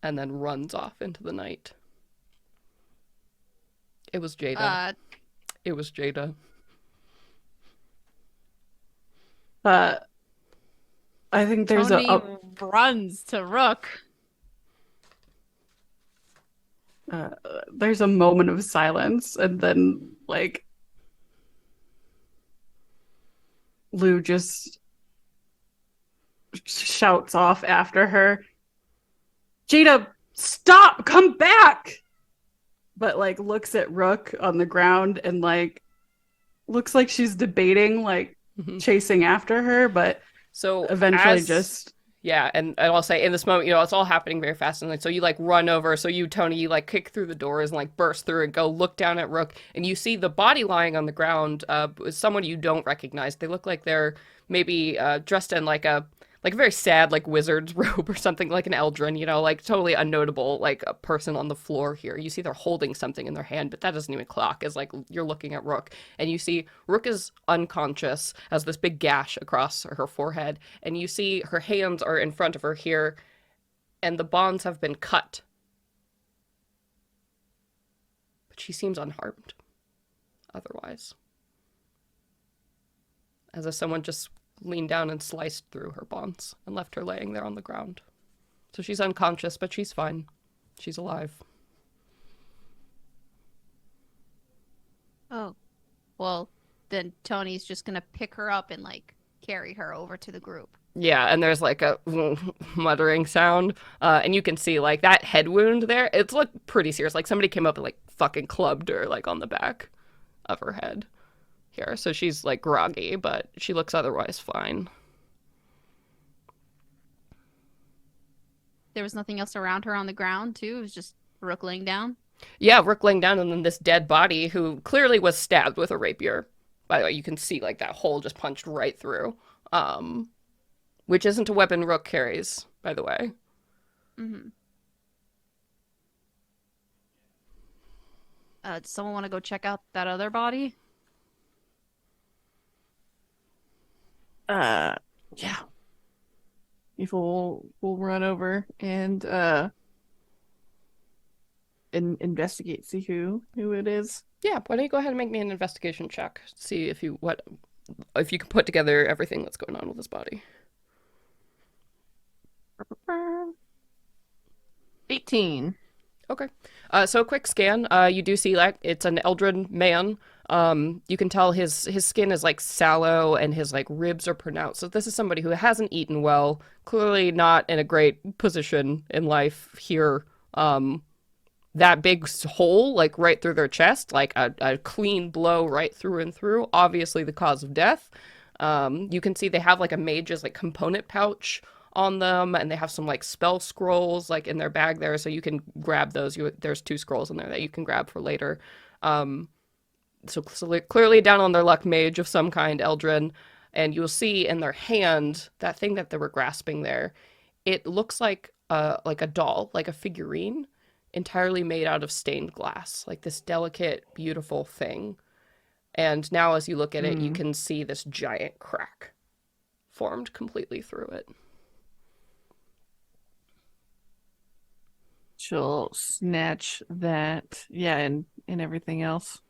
and then runs off into the night. It was Jada. It was Jada. I think there's Tony runs to Rook. there's a moment of silence, and then like Lou just shouts off after her, Jada, stop, come back. But like looks at Rook on the ground and like looks like she's debating like chasing after her, but so eventually just yeah. And I'll say in this moment, it's all happening very fast, and like so you like run over, so you, Tony, you like kick through the doors and like burst through and go look down at Rook, and you see the body lying on the ground is someone you don't recognize. They look like they're maybe dressed in like a very sad like wizard's robe or something, like an Eldrin, like totally unnotable, like a person on the floor here. You see they're holding something in their hand, but that doesn't even clock as like you're looking at Rook, and you see Rook is unconscious, has this big gash across her forehead, and you see her hands are in front of her here, and the bonds have been cut. But she seems unharmed otherwise. As if someone just leaned down and sliced through her bonds and left her laying there on the ground. So she's unconscious, but she's fine. She's alive. Oh, well, then Tony's just gonna pick her up and like carry her over to the group. Yeah, and there's like a muttering sound, and you can see like that head wound there. It's like pretty serious. Like somebody came up and like fucking clubbed her like on the back of her head here. So she's like groggy, but she looks otherwise fine. There was nothing else around her on the ground too. It was just Rook laying down. Yeah, Rook laying down, and then this dead body who clearly was stabbed with a rapier. By the way, you can see like that hole just punched right through. Which isn't a weapon Rook carries, by the way. Mm-hmm. Does someone want to go check out that other body? Yeah. Aoife will run over and investigate, see who it is. Yeah, why don't you go ahead and make me an investigation check, see if you can put together everything that's going on with this body. 18. Okay. So a quick scan. You do see like it's an Eldrin man. You can tell his skin is like sallow and his like ribs are pronounced. So this is somebody who hasn't eaten well, clearly not in a great position in life here. that big hole, like right through their chest, like a clean blow right through and through, obviously the cause of death. You can see they have like a mage's like component pouch on them, and they have some like spell scrolls like in their bag there, so you can grab those. There's 2 scrolls in there that you can grab for later. So clearly down on their luck, mage of some kind, Eldrin, and you'll see in their hand that thing that they were grasping there. It looks like a doll, like a figurine, entirely made out of stained glass, like this delicate, beautiful thing. And now, as you look at it, you can see this giant crack formed completely through it. She'll snatch that, yeah, and everything else.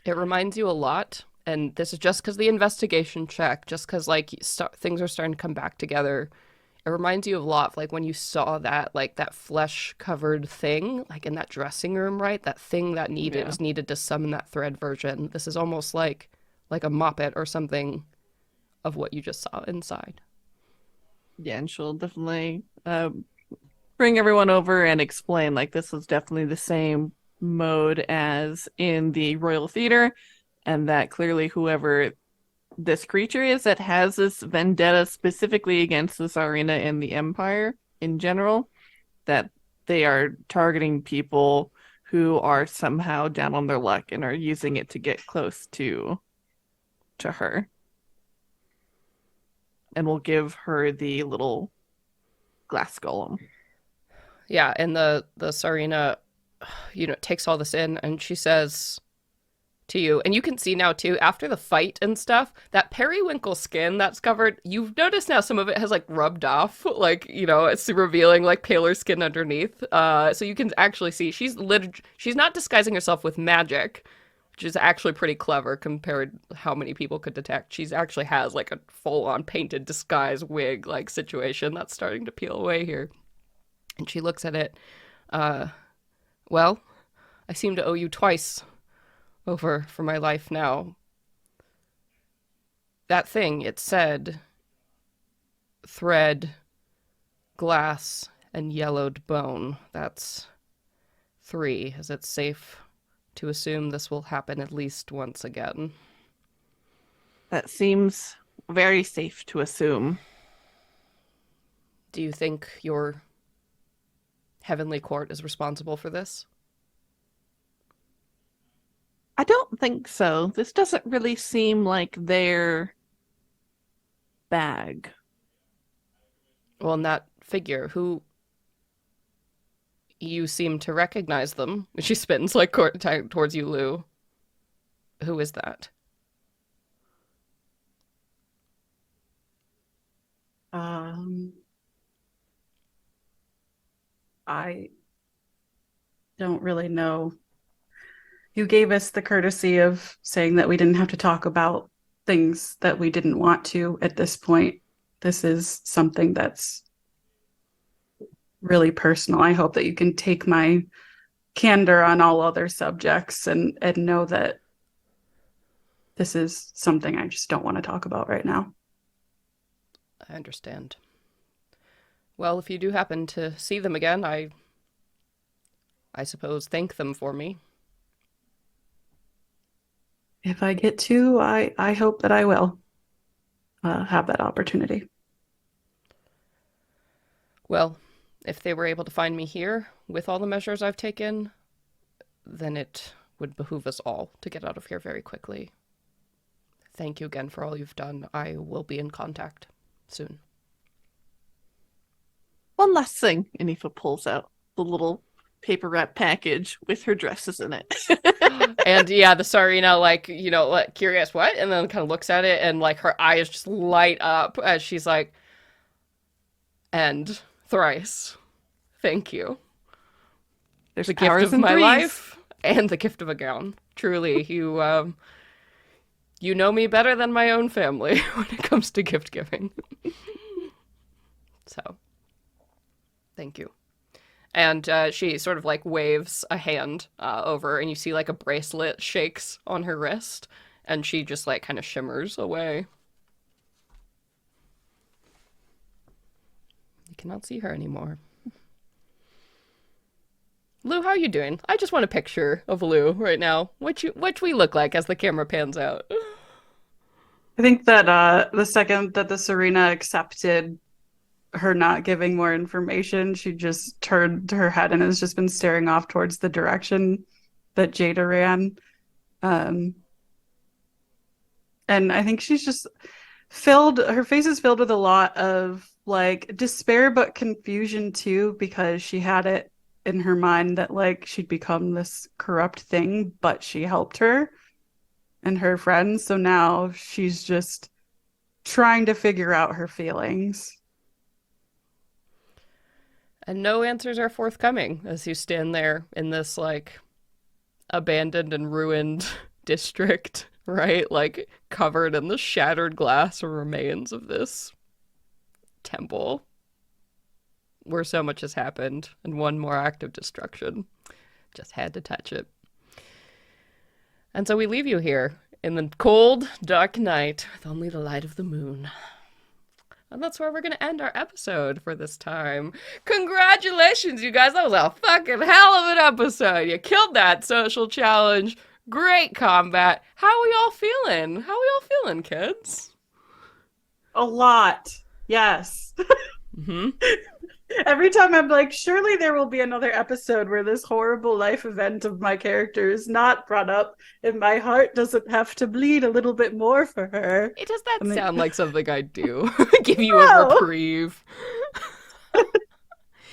It reminds you a lot, and this is just because the investigation check, just because like things are starting to come back together. It reminds you of a lot of like when you saw that like that flesh covered thing like in that dressing room, right? That thing that was needed to summon that thread version. This is almost like a moppet or something of what you just saw inside. Yeah, and she'll definitely bring everyone over and explain like this was definitely the same mode as in the Royal Theater, and that clearly whoever this creature is that has this vendetta specifically against this arena and the Empire in general, that they are targeting people who are somehow down on their luck and are using it to get close to her. And we'll give her the little glass golem. Yeah, and the Sarina, takes all this in, and she says to you, and you can see now too, after the fight and stuff, that periwinkle skin that's covered, you've noticed now some of it has like rubbed off, like, it's revealing like paler skin underneath. So you can actually see she's not disguising herself with magic, which is actually pretty clever compared to how many people could detect. She's actually has like a full-on painted disguise wig like situation that's starting to peel away here. And she looks at it. Well, I seem to owe you twice over for my life now. That thing, it said thread, glass, and yellowed bone. That's 3. Is it safe to assume this will happen at least once again? That seems very safe to assume. Do you think your heavenly court is responsible for this? I don't think so. This doesn't really seem like their bag. Well, in that figure, who you seem to recognize them. She spins like towards you, Lou. Who is that? I don't really know. You gave us the courtesy of saying that we didn't have to talk about things that we didn't want to at this point. This is something that's really personal. I hope that you can take my candor on all other subjects and know that this is something I just don't want to talk about right now. I understand. Well, if you do happen to see them again, I suppose thank them for me. If I get to, I hope that I will have that opportunity. Well, if they were able to find me here with all the measures I've taken, then it would behoove us all to get out of here very quickly. Thank you again for all you've done. I will be in contact soon. One last thing. And Aoife pulls out the little paper wrap package with her dresses in it. And yeah, the Sarina, like, curious, what? And then kind of looks at it, and like her eyes just light up as she's like, and thrice, thank you. There's the gift powers of in my threes. life and the gift of a gown. Truly, you know me better than my own family when it comes to gift giving. So, thank you. And she sort of like waves a hand over, and you see like a bracelet shakes on her wrist, and she just like kind of shimmers away. You cannot see her anymore. Lou, how you doing? I just want a picture of Lou right now. What we look like as the camera pans out. I think that the second that the Serena accepted her not giving more information, she just turned her head and has just been staring off towards the direction that Jada ran. Um, and I think she's just her face is filled with a lot of like despair, but confusion too, because she had it in her mind that like she'd become this corrupt thing, but she helped her and her friends. So now she's just trying to figure out her feelings. And no answers are forthcoming as you stand there in this like abandoned and ruined district, right? Like covered in the shattered glass or remains of this temple where so much has happened and one more act of destruction. Just had to touch it. And so we leave you here in the cold, dark night with only the light of the moon. And that's where we're going to end our episode for this time. Congratulations, you guys. That was a fucking hell of an episode. You killed that social challenge. Great combat. How are we all feeling? How are we all feeling, kids? A lot. Yes. Mm-hmm. Every time I'm like, surely there will be another episode where this horrible life event of my character is not brought up and my heart doesn't have to bleed a little bit more for her. It does that I mean- sound like something I do? Give you a No. reprieve.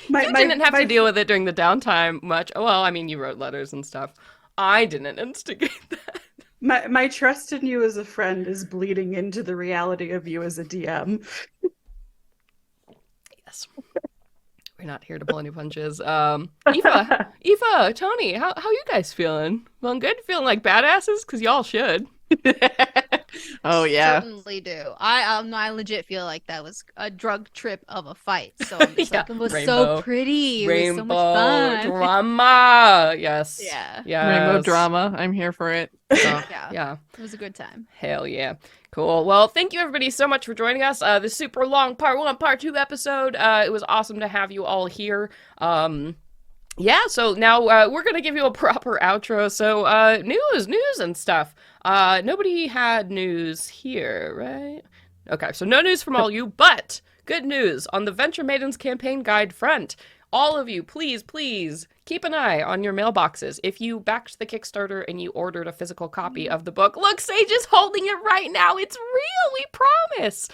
You didn't have to deal with it during the downtime much. Well, I mean, you wrote letters and stuff. I didn't instigate that. My trust in you as a friend is bleeding into the reality of you as a DM. Yes. We're not here to pull any punches. Aoife, Tony, how you guys feeling? Feeling good? Feeling like badasses? Because y'all should. Oh yeah. Certainly do. I legit feel like that was a drug trip of a fight. So I'm just like, it was Rainbow. so pretty. It was so much Rainbow fun. drama. Yes. Yeah. Yes. Rainbow drama. I'm here for it. Yeah. It was a good time. Hell yeah. Cool. Well, thank you everybody so much for joining us. This super long part 1, part 2 episode. It was awesome to have you all here. Yeah, so now we're going to give you a proper outro. So news and stuff. Nobody had news here, right? Okay, so no news from all you, but good news on the Venture Maidens campaign guide front. All of you, please keep an eye on your mailboxes. If you backed the Kickstarter and you ordered a physical copy of the book, look, Sage is holding it right now. It's real, we promise.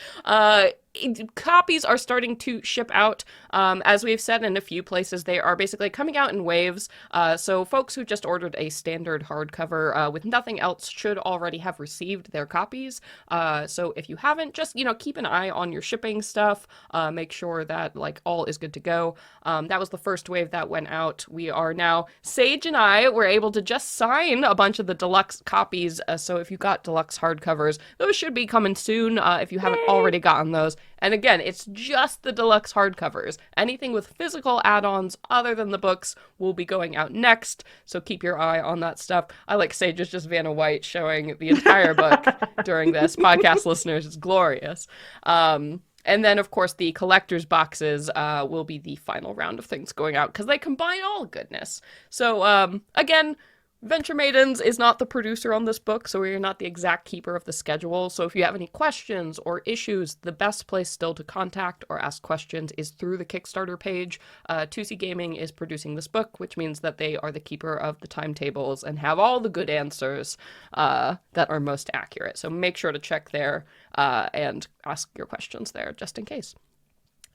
Copies are starting to ship out. As we've said in a few places, they are basically coming out in waves. So folks who just ordered a standard hardcover with nothing else should already have received their copies. So if you haven't, just, keep an eye on your shipping stuff. Make sure that all is good to go. That was the first wave that went out. We are now, Sage and I were able to just sign a bunch of the deluxe copies. So if you got deluxe hardcovers, those should be coming soon if you haven't already gotten those. And again, it's just the deluxe hardcovers. Anything with physical add-ons other than the books will be going out next, so keep your eye on that stuff. I like Sage's just Vanna White showing the entire book during this. Podcast listeners, it's glorious. And then, of course, the collector's boxes will be the final round of things going out, because they combine all goodness. So, again, Venture Maidens is not the producer on this book, so we are not the exact keeper of the schedule. So if you have any questions or issues, the best place still to contact or ask questions is through the Kickstarter page. 2C Gaming is producing this book, which means that they are the keeper of the timetables and have all the good answers that are most accurate. So make sure to check there and ask your questions there just in case.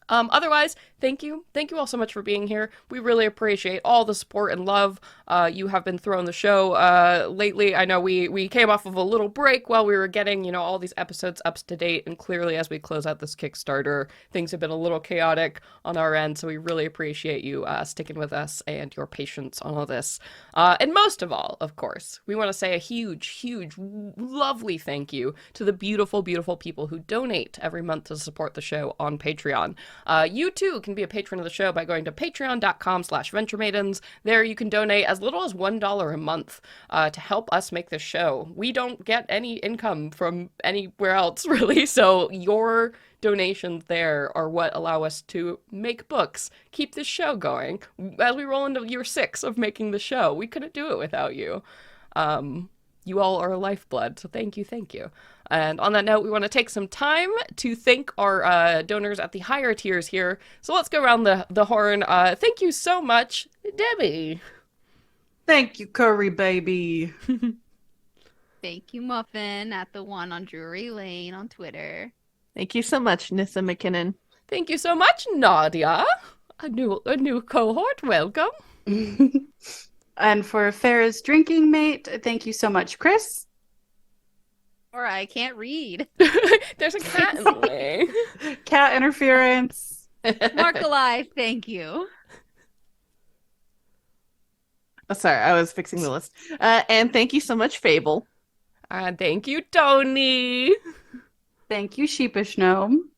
Otherwise, thank you. Thank you all so much for being here. We really appreciate all the support and love you have been throwing the show lately. I know we came off of a little break while we were getting, all these episodes up to date, and clearly as we close out this Kickstarter, things have been a little chaotic on our end, so we really appreciate you sticking with us and your patience on all this. And most of all, of course, we want to say a huge, lovely thank you to the beautiful, beautiful people who donate every month to support the show on Patreon. You too can be a patron of the show by going to patreon.com/venturemaidens. There you can donate as little as $1 a month to help us make this show. We don't get any income from anywhere else, really, so your donations there are what allow us to make books, keep this show going. As we roll into year 6 of making the show, we couldn't do it without you. You all are a lifeblood, so thank you, thank you. And on that note, we want to take some time to thank our donors at the higher tiers here. So let's go around the horn. Thank you so much, Debbie. Thank you, Curry Baby. Thank you, Muffin, at the one on Drury Lane on Twitter. Thank you so much, Nissa McKinnon. Thank you so much, Nadia. A new cohort, welcome. And for Farah's drinking mate, thank you so much, Chris. Or I can't read. There's a cat in the way. Cat interference. Mark alive, thank you. Oh, sorry, I was fixing the list. And thank you so much, Fable. Thank you, Tony. Thank you, Sheepish Gnome.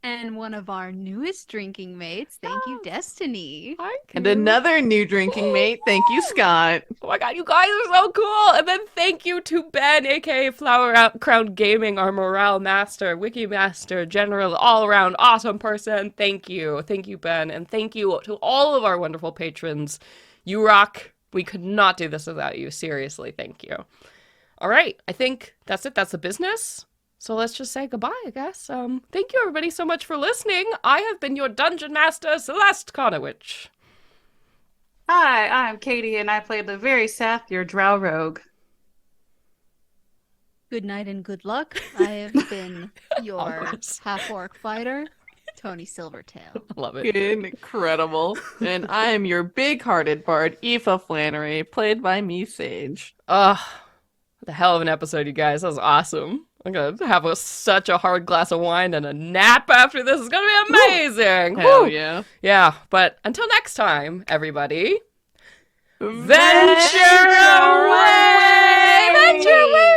And one of our newest drinking mates, thank you, Destiny. And another new drinking mate, thank you, Scott. Oh my god, you guys are so cool! And then thank you to Ben, aka Flower Crown Gaming, our morale master, wiki master, general, all-around awesome person. Thank you. Thank you, Ben. And thank you to all of our wonderful patrons. You rock. We could not do this without you. Seriously, thank you. All right, I think that's it. That's the business. So let's just say goodbye, I guess. Thank you, everybody, so much for listening. I have been your Dungeon Master, Celeste Conowitch. Hi, I'm Katie, and I play the very sath, your drow rogue. Good night and good luck. I have been your Ominous. half-orc fighter, Tony Silvertail. Love it. Incredible. And I am your big-hearted bard, Aoife Flannery, played by me, Sage. What the hell of an episode, you guys. That was awesome. I'm gonna have such a hard glass of wine and a nap after this. It's gonna be amazing. Hell Woo! yeah. Yeah, but until next time, everybody, Venture away! Venture away!